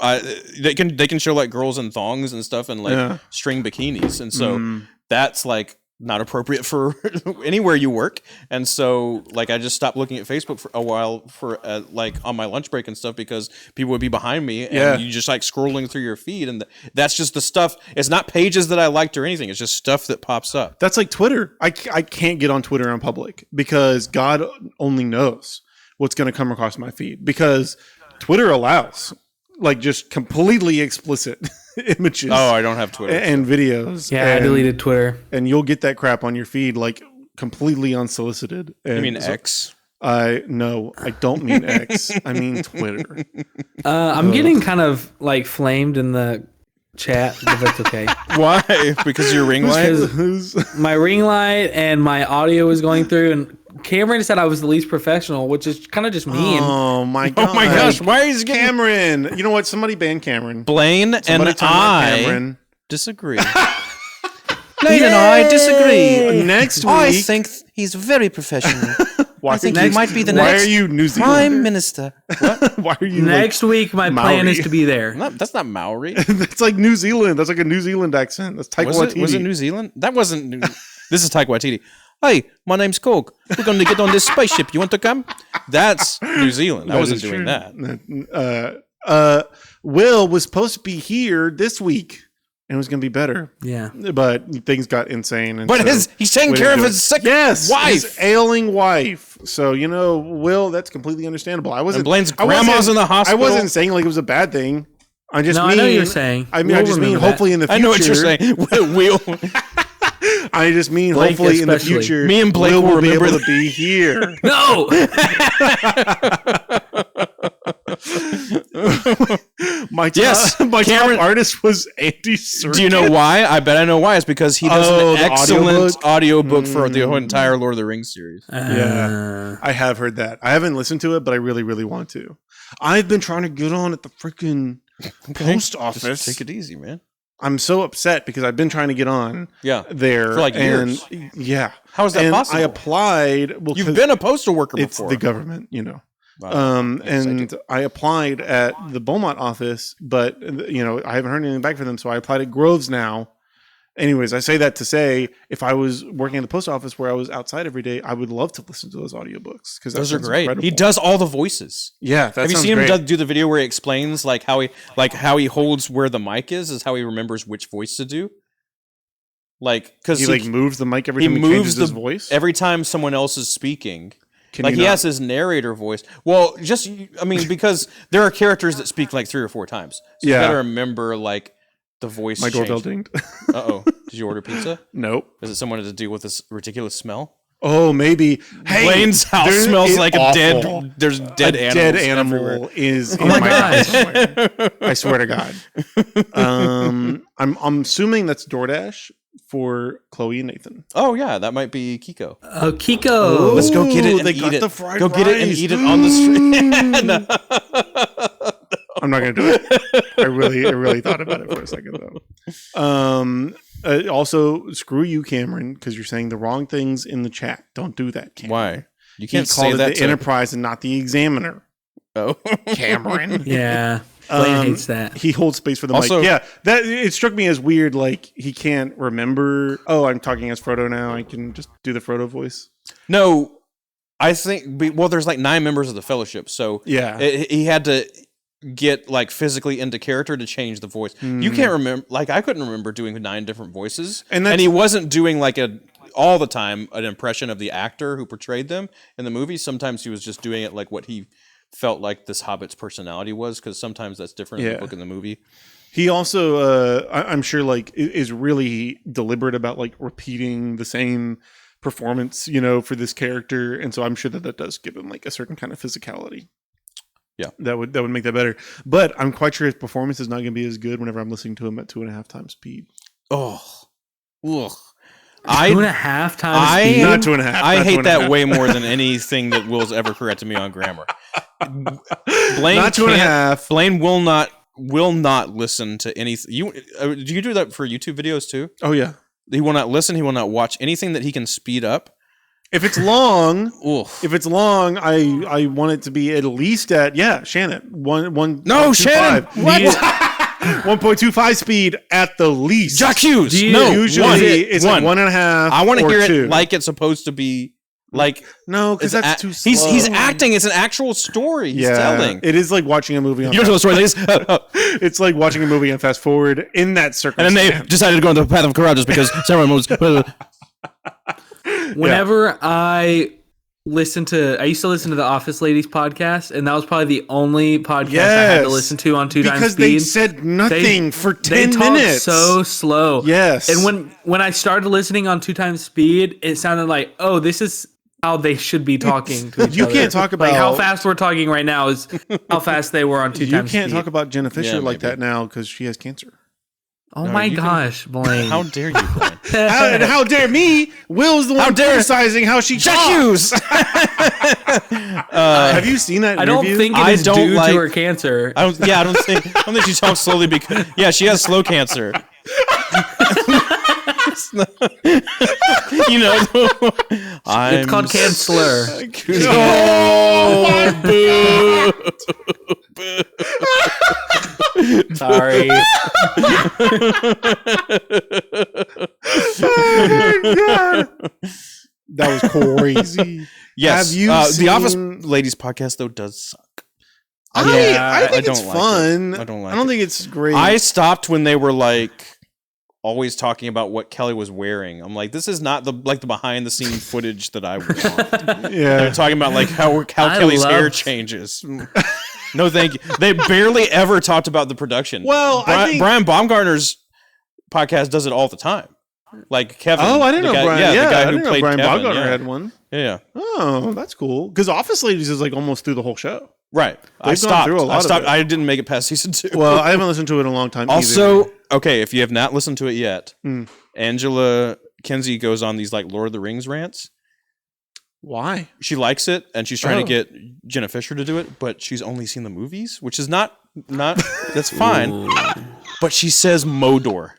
They can show like girls in thongs and stuff and like string bikinis, and so that's like not appropriate for anywhere you work. And so like I just stopped looking at Facebook for a while for like on my lunch break and stuff, because people would be behind me and you just like scrolling through your feed, and that's just the stuff. It's not pages that I liked or anything. It's just stuff that pops up. That's like Twitter. I can't get on Twitter in public because God only knows what's going to come across my feed, because Twitter allows like just completely explicit images. Oh, I don't have Twitter and videos. Yeah, I deleted Twitter, and you'll get that crap on your feed like completely unsolicited. And you mean X? No, I don't mean X. I mean Twitter. I'm getting kind of like flamed in the chat, but that's okay. Why? Because your ring light? My ring light and my audio is going through, and Cameron said I was the least professional, which is kind of just mean. Oh my god! Oh my gosh! Why is Cameron? You know what? Somebody ban Cameron. Blaine and I Cameron. Disagree. Blaine and I disagree. Next week, I think he's very professional. I think he might be the Why next are you New Zealand Prime Minister. What? Why are you next week? My plan is to be there. That's not Maori. That's like New Zealand. That's like a New Zealand accent. That's Taika Waititi. Was it New Zealand? That wasn't. This is Taika Waititi. Hey, my name's Coke. We're going to get on this spaceship. You want to come? That's New Zealand. I wasn't doing that. Will was supposed to be here this week, and it was going to be better. Yeah, but things got insane. And but he's taking care of his sick wife, his ailing wife. So Will, that's completely understandable. I wasn't. And Blaine's grandma's in the hospital. I wasn't saying like it was a bad thing. I know you're saying. I mean, I just mean hopefully in the future. I know what you're saying. Will. I just mean Blake hopefully in the especially. future, me and Blake will be remember able to be here. No. my top artist was Andy Serkis. Do you know why? I bet I know why. It's because he does an excellent audiobook for the entire Lord of the Rings series. Yeah, I have heard that. I haven't listened to it, but I really, really want to. I've been trying to get on at the freaking post office. Just take it easy, man. I'm so upset because I've been trying to get on there for like years. Yeah. How is that possible? I applied. Well, you've been a postal worker before. It's the government, Wow. And I applied at the Beaumont office, but I haven't heard anything back from them. So I applied at Groves now. Anyways, I say that to say, if I was working at the post office where I was outside every day, I would love to listen to those audiobooks because those are great. Incredible. He does all the voices. Yeah, have you seen him do the video where he explains how he holds where the mic is how he remembers which voice to do? Because he moves the mic every time he changes his voice. Every time someone else is speaking. He has his narrator voice. Well, because there are characters that speak like 3 or 4 times. So you got to remember the voice. My doorbell dinged. Uh-oh. Did you order pizza? Nope. Is it someone to deal with this ridiculous smell? Oh, maybe. Hey, Blaine's house smells like awful. There's dead animals. Dead animal everywhere. is in my house. I swear to God. I'm assuming that's DoorDash for Chloe and Nathan. Oh yeah, that might be Kiko. Oh, Kiko. Let's go get it and eat it. Go get it and eat it on the street. I'm not gonna do it. I really thought about it for a second though. Also, screw you, Cameron, because you're saying the wrong things in the chat. Don't do that, Cameron. Why? You can't say that. The Enterprise and not the Examiner. Oh, Cameron. Yeah, Blaine hates that. He holds space for the mic. Yeah, that it struck me as weird. Like he can't remember. Oh, I'm talking as Frodo now. I can just do the Frodo voice. No, I think. Well, there's 9 members of the Fellowship, so yeah, he had to get physically into character to change the voice. You can't remember. I couldn't remember doing 9 different voices, and he wasn't doing all the time an impression of the actor who portrayed them in the movie. Sometimes he was just doing it what he felt like this Hobbit's personality was, because sometimes that's different in the book and the movie. He also, I'm sure, is really deliberate about repeating the same performance, for this character, and so I'm sure that does give him a certain kind of physicality. Yeah. That would make that better. But I'm quite sure his performance is not going to be as good whenever I'm listening to him at 2.5 times speed. Oh. Ugh. 2.5 times speed? Not 2.5. I hate that way more than anything that Will's ever corrected me on grammar. Blaine not 2.5. Blaine will not listen to anything. Do you do that for YouTube videos too? Oh yeah. He will not listen. He will not watch anything that he can speed up. If it's long, I Oof. want it to be at least at Shannon. No, Shannon. What? 1.25 speed at the least. Jack Hughes. Usually it's one. Like 1.5. I want to hear two. it like it's supposed to be. Like no, because that's too slow. He's acting. It's an actual story. He's telling. It is like watching a movie. You don't tell the story like this. It's like watching a movie and fast forward in that circumstance. And then they decided to go on the path of courage just because someone was. Whenever I used to listen to the Office Ladies podcast, and that was probably the only podcast I had to listen to on 2 times because speed. They said nothing for 10 they minutes. So slow. Yes. And when I started listening on 2 times speed, it sounded like, oh, this is how they should be talking to each you other. Can't talk about like how fast we're talking right now is how fast they were on 2 times speed. You can't talk about Jenna Fisher like that now because she has cancer. Oh my gosh, Blaine. How dare you, Blaine? how dare me? Will's the one criticizing how she Jack talks. Hughes. Have you seen that interview? I don't think it is due to her cancer. I don't think she talks slowly because she has slow cancer. It's called cancer. Oh, boo. Sorry. Oh my God. That was crazy. Yes. Have you the Office Ladies podcast though does suck. I think it's like fun. it. I don't think it's great. I stopped when they were like always talking about what Kelly was wearing. I'm like, this is not the behind the scenes footage that I want. They're talking about like how Kelly's hair changes. No, thank you. They barely ever talked about the production. Well, I think Brian Baumgartner's podcast does it all the time. Like Kevin. Oh, I didn't know Brian. Yeah, the guy who played Brian Kevin. Baumgartner had one. Yeah. Oh, that's cool. Because Office Ladies is like almost through the whole show. Right. I stopped. I didn't make it past season 2. Well, I haven't listened to it in a long time. Also, okay, if you have not listened to it yet, Angela Kinsey goes on these like Lord of the Rings rants. Why? She likes it, and she's trying to get Jenna Fisher to do it, but she's only seen the movies, which is not that's fine. But she says Modor.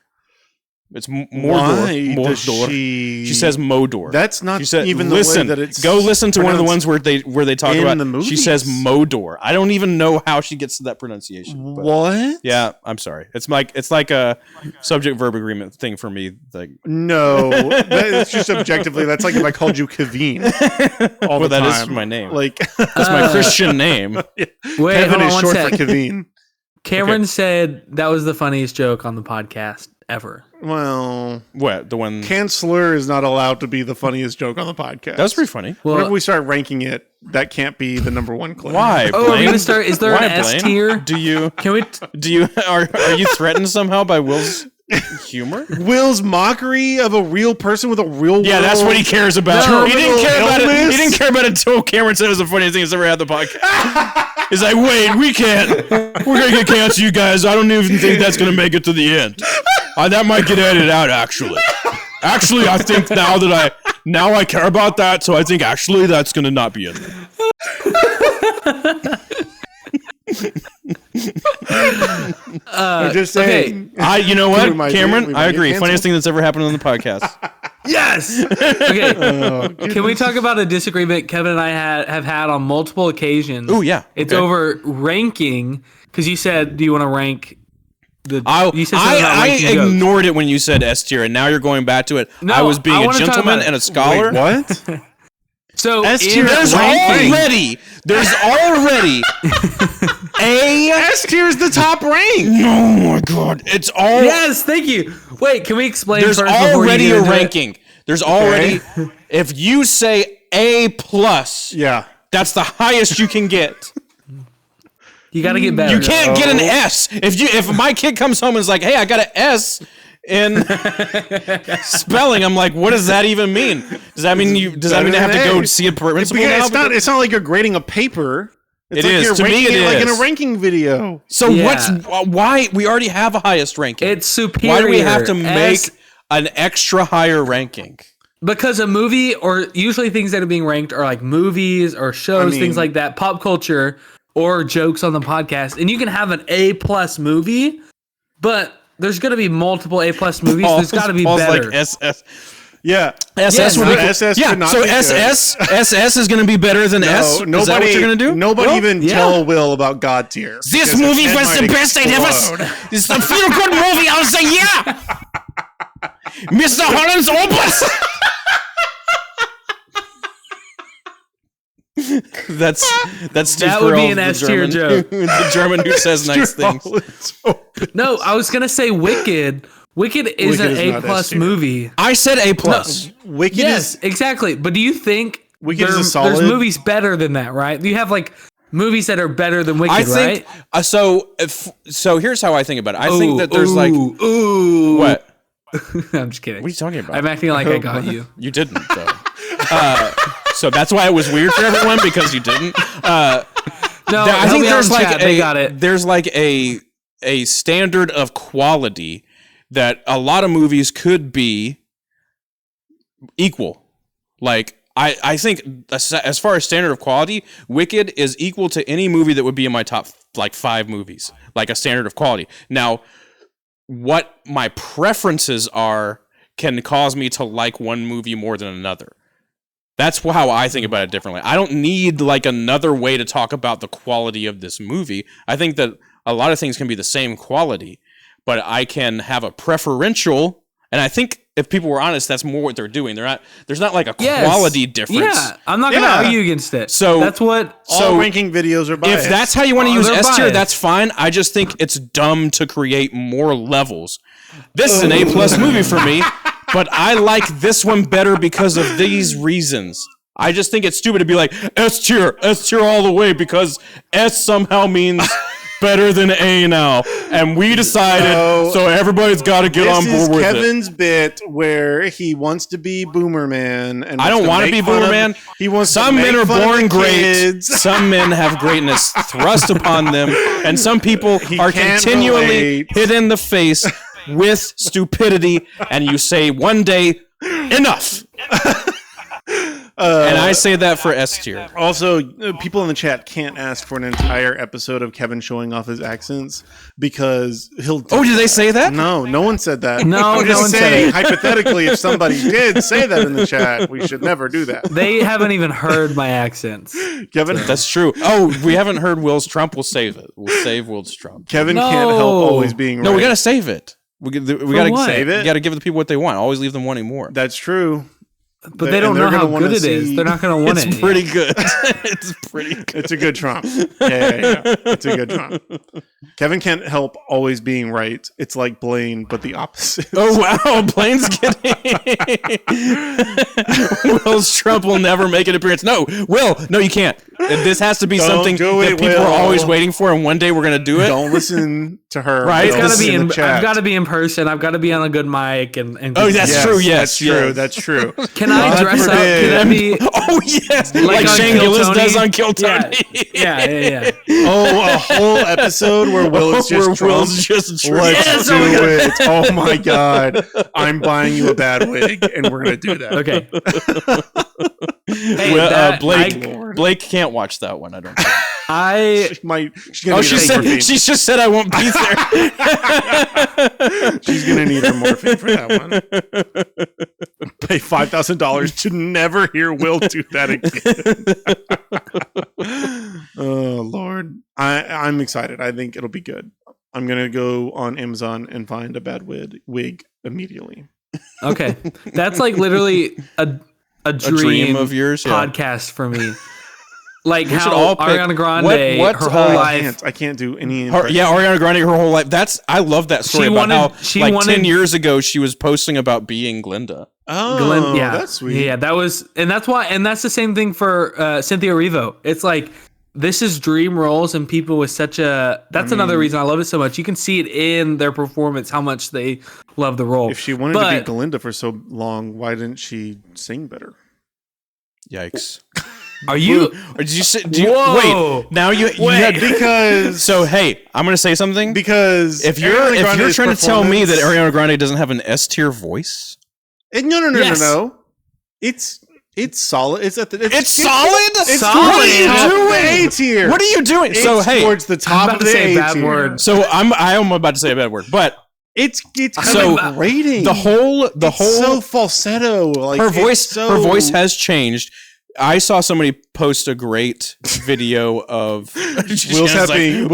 It's Mordor. Mordor. She says Modor. That's not even the way that it's go listen to one of the ones where they talk about the movies. She says Modor. I don't even know how she gets to that pronunciation. What? Yeah, I'm sorry. It's like a subject verb agreement thing for me. Like no, it's just objectively. That's like if I called you Kevin all the time. That is my name. Like that's my Christian name. Wait, Kevin is short for Kevin. Cameron said that was the funniest joke on the podcast ever. Well, what the one? Canceller is not allowed to be the funniest joke on the podcast. That's pretty funny. Well, whenever we start ranking it, that can't be the number one claim. Why? Oh, are we gonna start? Is there an S tier? Do you? Can we? Are you threatened somehow by Will's humor? Will's mockery of a real person with a real yeah, that's what he cares about. No, he didn't care about it. He didn't care about it until Cameron said it was the funniest thing he's ever had the podcast. He's like, wait, we can't. We're gonna get canceled, you guys. I don't even think that's gonna make it to the end. That might get edited out, actually. Actually, I think now I care about that, so I think actually that's gonna not be in there. I'm just saying. Okay. You know what, Cameron? I agree. Funniest thing that's ever happened on the podcast. Yes. Okay. Can we talk about a disagreement Kevin and I have had on multiple occasions? Oh yeah. It's over ranking because you said, "Do you want to rank?" I ignored it when you said S tier, and now you're going back to it. No, I was being a gentleman and a scholar. Wait, what? So S tier. There's already a S tier is the top rank. Oh my god! It's all yes. Thank you. Wait, can we explain? There's already a ranking. There's already if you say A plus, that's the highest you can get. You got to get better. You can't get an S. If my kid comes home and is like, "Hey, I got an S in spelling," I'm like, "What does that even mean? Does that mean I have to go see a principal?" It's not like you're grading a paper. It's it like is. you're To me, ranking it like in is. a ranking video. So why we already have a highest ranking? It's superior. Why do we have to make an extra higher ranking? Because a movie, or usually things that are being ranked are like movies or shows, things like that, pop culture, or jokes on the podcast. And you can have an A+ movie, but there's going to be multiple A+ movies. There's got to be better. Like SS. Yeah, SS would be SS. Yeah, could not so be SS SS is going to be better than S. Nobody, is that what you're going to do? Nobody even tell Will about God Tier. This movie was the best I'd ever. It's a feel good movie. I'll say Mr. Holland's opus. That's Steve That would be Carell, an the S tier German- joke. the German who says nice things. No, I was going to say Wicked. Wicked is an is not A+ S tier. movie. I said A+. Wicked Yes, is exactly. But do you think Wicked is a solid. there's movies better than that, right? You have like movies that are better than Wicked, I think right? so. Here's how I think about it. I think that there's ooh. what? I'm just kidding. What are you talking about? I'm acting like I got you. You didn't though. So that's why it was weird for everyone because you didn't. No, I think there's like they got it. There's like a standard of quality that a lot of movies could be equal. Like I think as far as standard of quality, Wicked is equal to any movie that would be in my top like 5 movies, like a standard of quality. Now, what my preferences are can cause me to like one movie more than another. That's how I think about it differently. I don't need like another way to talk about the quality of this movie. I think that a lot of things can be the same quality, but I can have a preferential. And I think if people were honest, that's more what they're doing. There's not like a quality difference. Yeah, I'm not going to argue against it. So that's what all ranking videos are biased. If that's how you want to use they're S tier, biased. that's fine. I just think it's dumb to create more levels. This is an A+ movie for me, but I like this one better because of these reasons. I just think it's stupid to be like S tier all the way because S somehow means better than A now, and we decided, so everybody's got to get on board with it. This is Kevin's bit where he wants to be Boomer Man, and I don't want to be Boomer Man. He wants. Some men are born great. Some men have greatness thrust upon them, and some people are continually hit in the face with stupidity. And you say one day, enough. And I say that for S tier. Also, people in the chat can't ask for an entire episode of Kevin showing off his accents because he'll. Did they say that? No one said that. No, I'm no just one said saying, it. hypothetically, if somebody did say that in the chat, we should never do that. They haven't even heard my accents. Kevin, That's true. Oh, we haven't heard Will's Trump. We'll save it. We'll save Will's Trump. Kevin can't help always being right. No, we gotta save it. We gotta what? save it. We gotta give the people what they want. Always leave them wanting more. That's true. But they don't know how good it is. They're not going to want it. It's pretty good. It's pretty good. It's a good Trump. Yeah. It's a good Trump. Kevin can't help always being right. It's like Blaine, but the opposite. Oh, wow. Blaine's kidding. Will's Trump will never make an appearance. No, Will. No, you can't. This has to be something that people are always waiting for, and one day we're going to do it. Don't listen to her. Right? It's gotta be in the chat. I've got to be in person. I've got to be on a good mic. And Oh, that's true. Yes, That's true. That's true. Can I dress up? Can I be Oh, yes. Like on Shane Kill Gillis Tony? does on Kill Tony. Yeah. Oh, a whole episode where Will is just Trump. Will's just Trump. Let's do it. Oh my God. I'm buying you a bad wig, and we're going to do that. Okay. Hey, Well, Blake can't watch that one. I don't think. She's gonna She just said I won't be there. She's gonna need her morphine for that one. Pay $5,000 to never hear Will do that again. Oh Lord, I'm excited. I think it'll be good. I'm gonna go on Amazon and find a bad wig immediately. Okay, that's like literally a dream of yours podcast for me. Like we how all pick, Ariana Grande, her whole life. I can't do any. Ariana Grande, her whole life. I love that story about how 10 years ago she was posting about being Glinda. Oh, that's sweet. Yeah, that's the same thing for Cynthia Erivo. It's like this is dream roles, and people with such a. That's another reason I love it so much. You can see it in their performance how much they love the role. If she wanted to be Glinda for so long, why didn't she sing better? Yikes. Are you? Or did you say? Whoa. Wait. Now you had because So hey, I'm gonna say something. because If you're trying to tell me that Ariana Grande doesn't have an S tier voice, Yes. no, it's solid. It's at the it's solid. It's Solid. towards the top of the A doing? tier. What are you doing? It's So hey, towards the I'm top about of to the say A a bad tier. word. so I am about to say a bad word, but It's So, kind of rating. the whole so falsetto. Like her voice her voice has changed. I saw somebody post a great video of Will's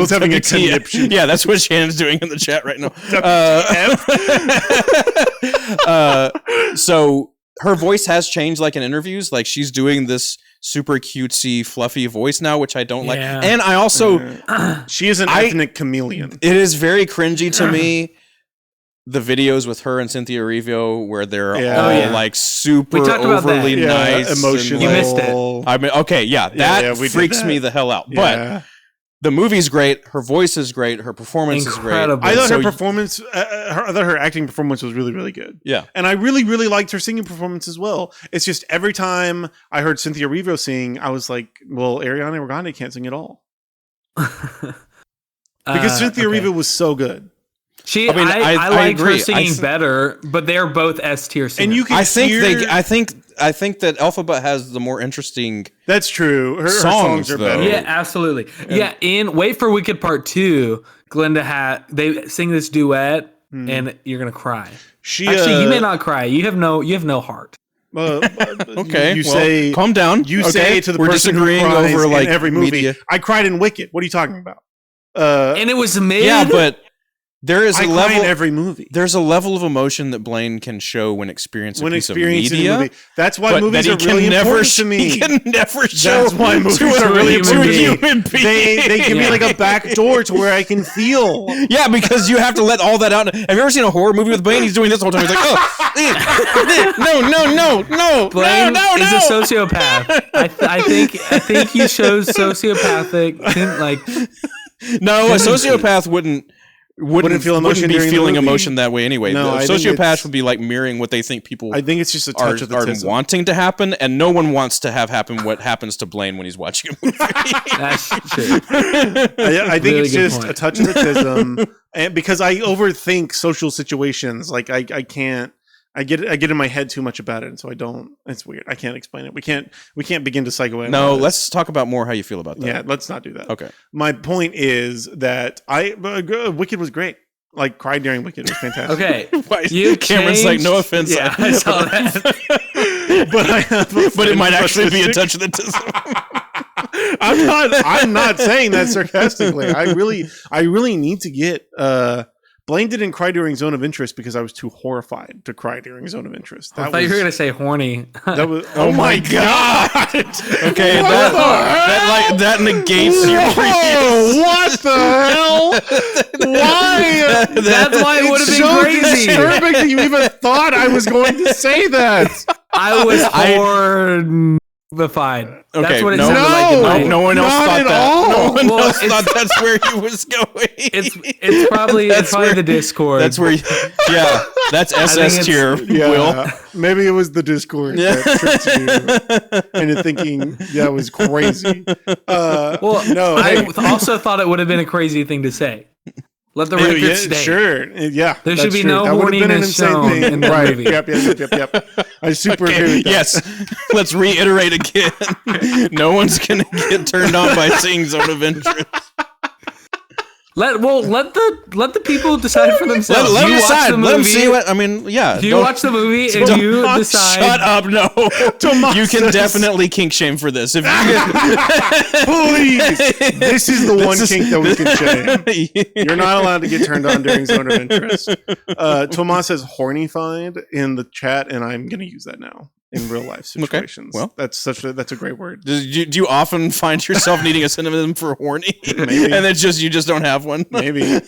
having a conniption. Yeah, that's what Shannon's doing in the chat right now. So her voice has changed, like in interviews. Like she's doing this super cutesy, fluffy voice now, which I don't like. Yeah. And I also, she is an ethnic chameleon. it is very cringy to me. The videos with her and Cynthia Erivo where they're all like super We talked about that. overly nice, emotional. You missed it. I mean, okay, that we did freaks that. me the hell out. Yeah. But the movie's great. Her voice is great. Her performance Incredible. I is thought great. her performance, I thought her acting performance was really, really good. Yeah. And I really, really liked her singing performance as well. It's just every time I heard Cynthia Erivo sing, I was like, well, Ariana Grande can't sing at all. Because Cynthia Erivo was so good. I like agree. her singing better, but they're both S tier singers. And you can I think hear, I think that Alphabet has the more interesting. that's true. Her songs are though. better. Yeah, absolutely. In Wait for Wicked Part 2, Glenda they sing this duet, and you're gonna cry. Actually, you may not cry. You have no heart. Okay, you well, say, calm down. You okay? say to the We're person disagreeing who cries over like in every movie, media. I cried in Wicked. What are you talking about? And it was made. Yeah, but there is I a cry level. in every movie. There's a level of emotion that Blaine can show when experiencing a piece of experiencing media. a movie. That's why but movies that are he can really never important to me. He can never show That's why movies to are a really to a important human being. They give me like a back door to where I can feel. Yeah, because you have to let all that out. Have you ever seen a horror movie with Blaine? He's doing this the whole time. He's like, no, Blaine no. is a sociopath. I think he shows sociopathic No, a sociopath wouldn't feel emotion be during the feeling movie. emotion that way anyway. No, I The think sociopaths it's- would be like mirroring what they think people I think it's just a are, touch of the are tism. wanting to happen, and no one wants to have happen what happens to Blaine when he's watching a movie. That's true. I think Really it's good just point. a touch of the tism, and because I overthink social situations, like I can't. I get in my head too much about it, and so I don't. It's weird. I can't explain it. We can't begin to psychoanalyze. No, let's talk about more how you feel about that. Yeah, let's not do that. Okay. My point is that Wicked was great. Like, cried during Wicked. It was fantastic. Okay, Cameron's like, no offense. Yeah, I saw that. but it might actually be a touch of the tism. I'm not saying that sarcastically. I really need to get Blaine didn't cry during Zone of Interest because I was too horrified to cry during Zone of Interest. I thought you were gonna say horny. That was oh my god. Okay, that negates your previous. What the hell? Why? That's why it would have been so crazy. disturbing that you even thought I was going to say that. I was horrified. Okay, That's what it no, sounded like in my no one else Not thought at that. all. No one Well, else thought that's where he was going. It's probably the Discord. That's where. Yeah, that's SS tier. Will. Maybe it was the Discord that tricked you into thinking that was crazy. No, I also thought it would have been a crazy thing to say. Let the record state. Sure. Yeah. There should that's be true. no That would have been an horniness insane shown thing. in that Right. movie. Yep. I super agree with that. Yes. Let's reiterate again. No one's gonna get turned on by seeing Zone of Interest. Let the people decide for themselves. Let them You watch decide. the Let them movie. see what I mean. Yeah. Do you watch the movie and you decide? Shut up! No, Tomas you can says- definitely kink shame for this. If you Please. This is the one kink that we can shame. You're not allowed to get turned on during Zone of Interest. Tomas says hornified in the chat, and I'm going to use that now in real life situations. Well. that's a great word. do you often find yourself needing a synonym for horny? Maybe. And it's just you just don't have one. Maybe a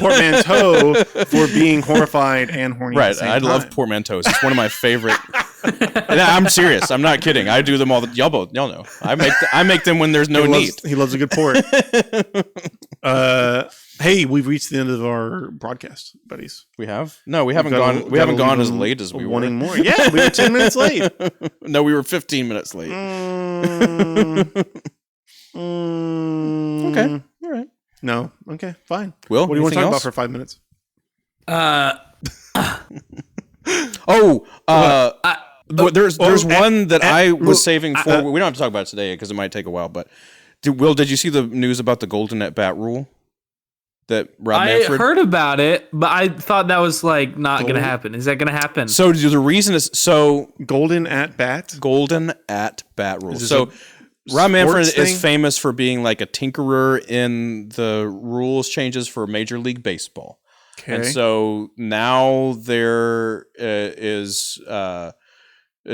portmanteau for being horrified and horny. At Right, the same I love time. portmanteaus. It's one of my favorite. And I'm serious. I'm not kidding. I do them all. Y'all know. I make them when there's no need. He loves a good port. Hey, Hey, we've reached the end of our broadcast, buddies. We have? No, we haven't gone. We haven't gone as late as we were. Wanting more? Yeah, we were 10 minutes late. No, we were 15 minutes late. Okay, all right. No, okay, fine. Will, what do you want to talk else? about for 5 minutes? There's one that I was saving for. We don't have to talk about it today because it might take a while. But Will, did you see the news about the golden at bat rule? That Rob Manfred? Heard about it, but I thought that was like not going to happen. Is that going to happen? So the reason is golden at bat rule. So Rob Manfred is famous for being like a tinkerer in the rules changes for Major League Baseball. Okay. And so now there is a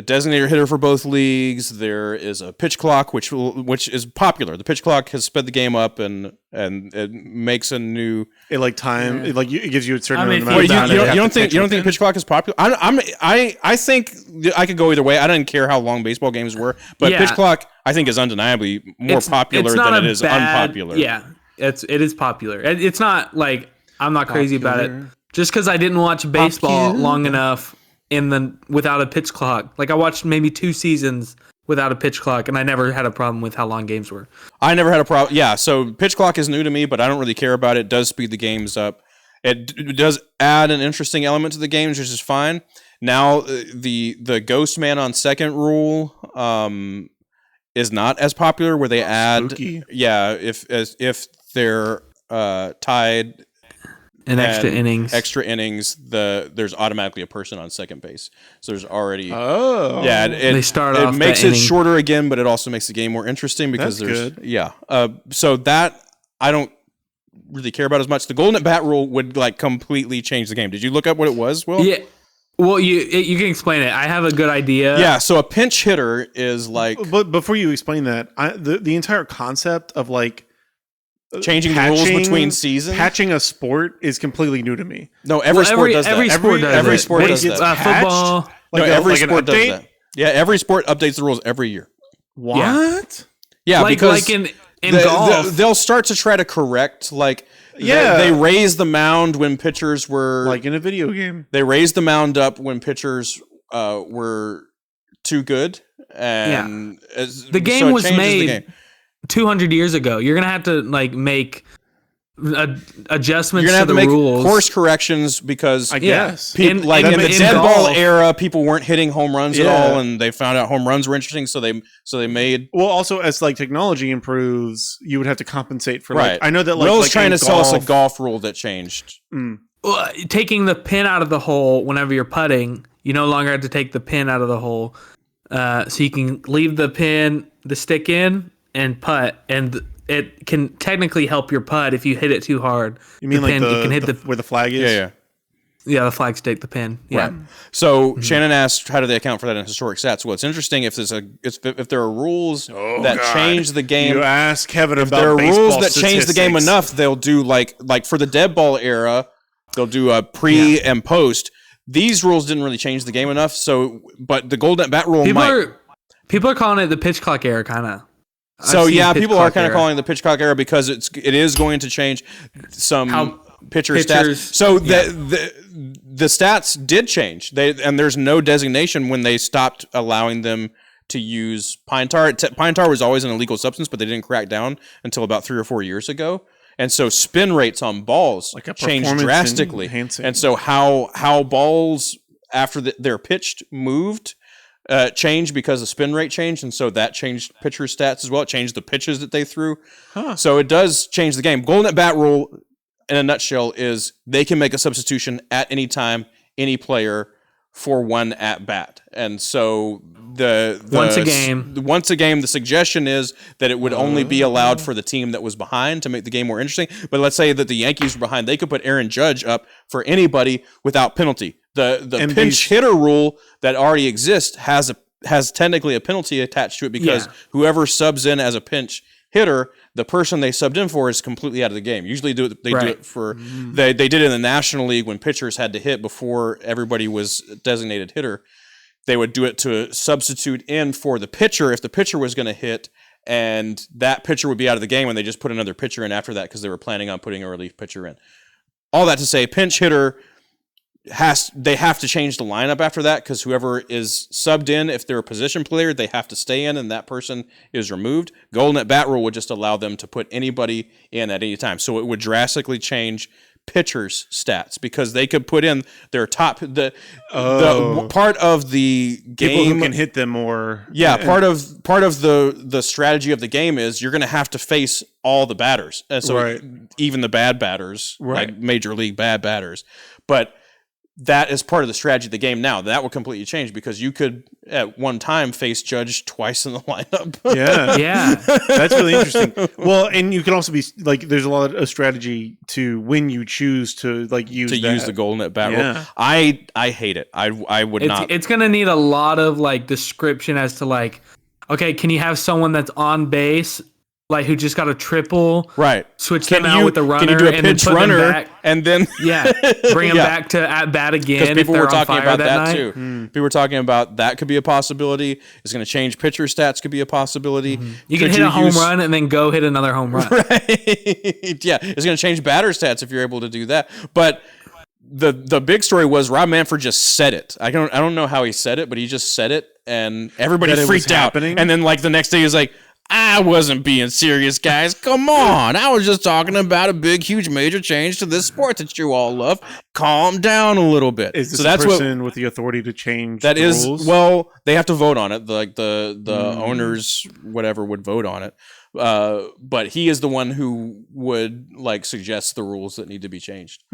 designated hitter for both leagues. There is a pitch clock, which is popular. The pitch clock has sped the game up, and it makes a new. It like time. It gives you a certain amount of time. You don't think the pitch clock is popular? I think I could go either way. I didn't care how long baseball games were, but pitch clock I think is undeniably more popular than it is unpopular. Yeah, it is popular. It's not like I'm not crazy about it. Just because I didn't watch baseball long enough without a pitch clock. Like I watched maybe 2 seasons without a pitch clock, and I never had a problem with how long games were. I never had a problem. Yeah, so pitch clock is new to me, but I don't really care about it. It does speed the games up. It does add an interesting element to the games, which is fine. Now the Ghost Man on second rule is not as popular, where they add spooky. If they're tied. And extra innings, there's automatically a person on second base. So there's already they start it off makes it shorter again, but it also makes the game more interesting because That's good. So that I don't really care about as much. The golden at bat rule would like completely change the game. Did you look up what it was, Will? Yeah. Well, you can explain it. I have a good idea. Yeah, so a pinch hitter is like. But before you explain that, the entire concept of like changing the rules between seasons, patching a sport is completely new to me. No, every sport does that. Every sport does that. Football. Every sport does that. Yeah, every sport updates the rules every year. What? Yeah, because in golf, they'll start to try to correct they raise the mound when pitchers were like in a video game. They raised the mound up when pitchers were too good, and the game was made 200 years ago. You're gonna have to make adjustments to the rules, course corrections, because I guess in the dead ball era, people weren't hitting home runs at all, and they found out home runs were interesting, so they made. Well, also as technology improves, you would have to compensate for I know that Will's trying to sell us a golf rule that changed. Taking the pin out of the hole whenever you're putting, you no longer have to take the pin out of the hole, so you can leave the stick in and putt, and it can technically help your putt if you hit it too hard. You mean you can hit where the flag is? Yeah, the flag stick, the pin. Yeah. Right. So Shannon asked, how do they account for that in historic stats? Well, it's interesting if there are rules that change the game. You ask Kevin if about there are rules that statistics. Change the game enough, they'll do like for the dead ball era, they'll do a pre and post. These rules didn't really change the game enough. But the golden at bat rule people are calling it the pitch clock era, kind of. So people are kind of calling it the pitch clock era because it is going to change some pitcher stats. So the stats did change. And there's no designation when they stopped allowing them to use pine tar. Pine tar was always an illegal substance, but they didn't crack down until about 3 or 4 years ago. And so spin rates on balls changed drastically. And so how balls after they're pitched moved changed because the spin rate changed, and so that changed pitcher stats as well. It changed the pitches that they threw. So it does change the game. Golden at bat rule, in a nutshell, is they can make a substitution at any time, any player, for one at bat. And so once a game, the suggestion is that it would only be allowed for the team that was behind to make the game more interesting. But let's say that the Yankees were behind, they could put Aaron Judge up for anybody without penalty. The pinch hitter rule that already exists has technically a penalty attached to it because whoever subs in as a pinch hitter, the person they subbed in for is completely out of the game. Usually do it for they did it in the National League when pitchers had to hit before everybody was designated hitter. They would do it to substitute in for the pitcher if the pitcher was going to hit, and that pitcher would be out of the game, and they just put another pitcher in after that because they were planning on putting a relief pitcher in. All that to say, pinch hitter they have to change the lineup after that because whoever is subbed in, if they're a position player, they have to stay in, and that person is removed. Golden at bat rule would just allow them to put anybody in at any time, so it would drastically change pitchers' stats because they could put in their top the part of the game people who can hit them more. Yeah, part of the strategy of the game is you're going to have to face all the batters, so even the bad batters, like major league bad batters, but that is part of the strategy of the game now. That will completely change because you could, at one time, face Judge twice in the lineup. Yeah. That's really interesting. Well, and you can also be, like, there's a lot of strategy to when you choose to, like, use the golden at bat rule. I hate it. I would not. It's going to need a lot of, like, description as to, like, okay, can you have someone that's on base, like, who just got a triple, switch them out with the runner, can you do a pitch runner, and then bring them back to at bat again? Because people were talking about that too. People were talking about that could be a possibility. It's going to change pitcher stats. Could be a possibility. You can hit a home run and then go hit another home run. Yeah, it's going to change batter stats if you're able to do that. But the big story was Rob Manfred just said it. I don't know how he said it, but he just said it, and everybody freaked out. And then like the next day, he was like, I wasn't being serious, guys. Come on. I was just talking about a big, huge, major change to this sport that you all love. Calm down a little bit. Is this a person with the authority to change the rules? Well, they have to vote on it. Like the owners, whatever, would vote on it. But he is the one who would like suggest the rules that need to be changed.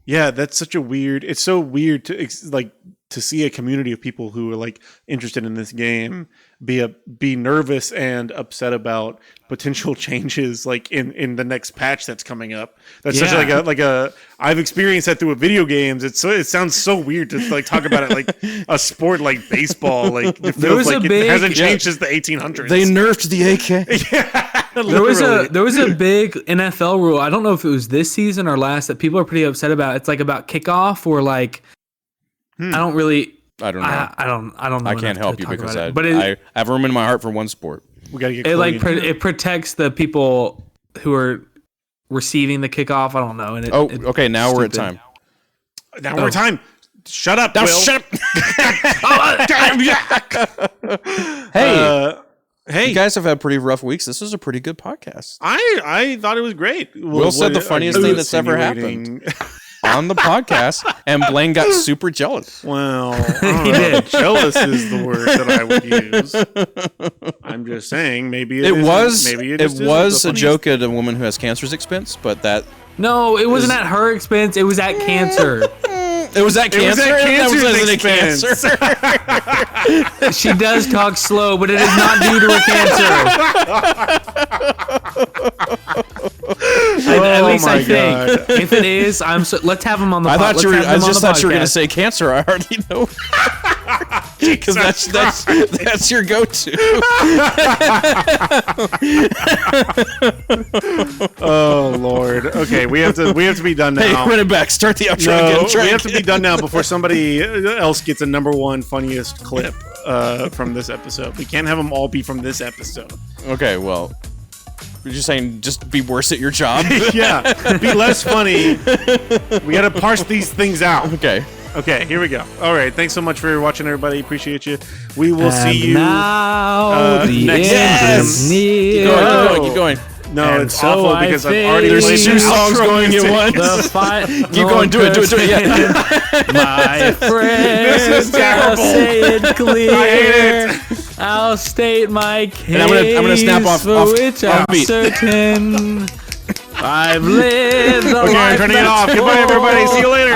Yeah, that's such a weird. It's so weird to see a community of people who are like interested in this game be nervous and upset about potential changes like in the next patch that's coming up. That's such like a I've experienced that through video games. It sounds so weird to like talk about it like a sport like baseball. Like it feels like it hasn't changed since the 1800s. They nerfed the AK. There was a big NFL rule. I don't know if it was this season or last that people are pretty upset about. It's like about kickoff or like I don't know. I don't know. I can't help you because I have room in my heart for one sport. We gotta get it protects the people who are receiving the kickoff. I don't know. And okay. Now we're at time. Now we're at time. Shut up, Will. Shut up. Hey, you guys have had pretty rough weeks. This was a pretty good podcast. I thought it was great. Will said the funniest thing that's ever happened on the podcast, and Blaine got super jealous. Well, he did. Jealous is the word that I would use. I'm just saying, maybe it was a joke at a woman who has cancer's expense, but that no, it wasn't at her expense. It was at cancer. It was at cancer. It was at cancer. She does talk slow, but it is not due to her cancer. At least I think. If it is, let's have him on the podcast. I just thought you were going to say cancer. I already know. Because that's your go-to. Oh Lord. Okay, we have to be done now. Hey, run it back. Start the outro again. We have to be done now before somebody else gets a number one funniest clip from this episode. We can't have them all be from this episode. Okay, well, you're just saying just be worse at your job? Yeah, be less funny. We got to parse these things out. Okay, here we go. All right, thanks so much for watching, everybody. Appreciate you. We will see you next time. Keep going. No, and it's awful because I've already there's played two songs going at once. Keep going, do it. Yeah. My friend, this is terrible. I'll say it clear. I hate it. I'll state my case, and I'm gonna snap off which I'm certain. I've lived. Okay, I'm turning it off. Goodbye, everybody. See you later.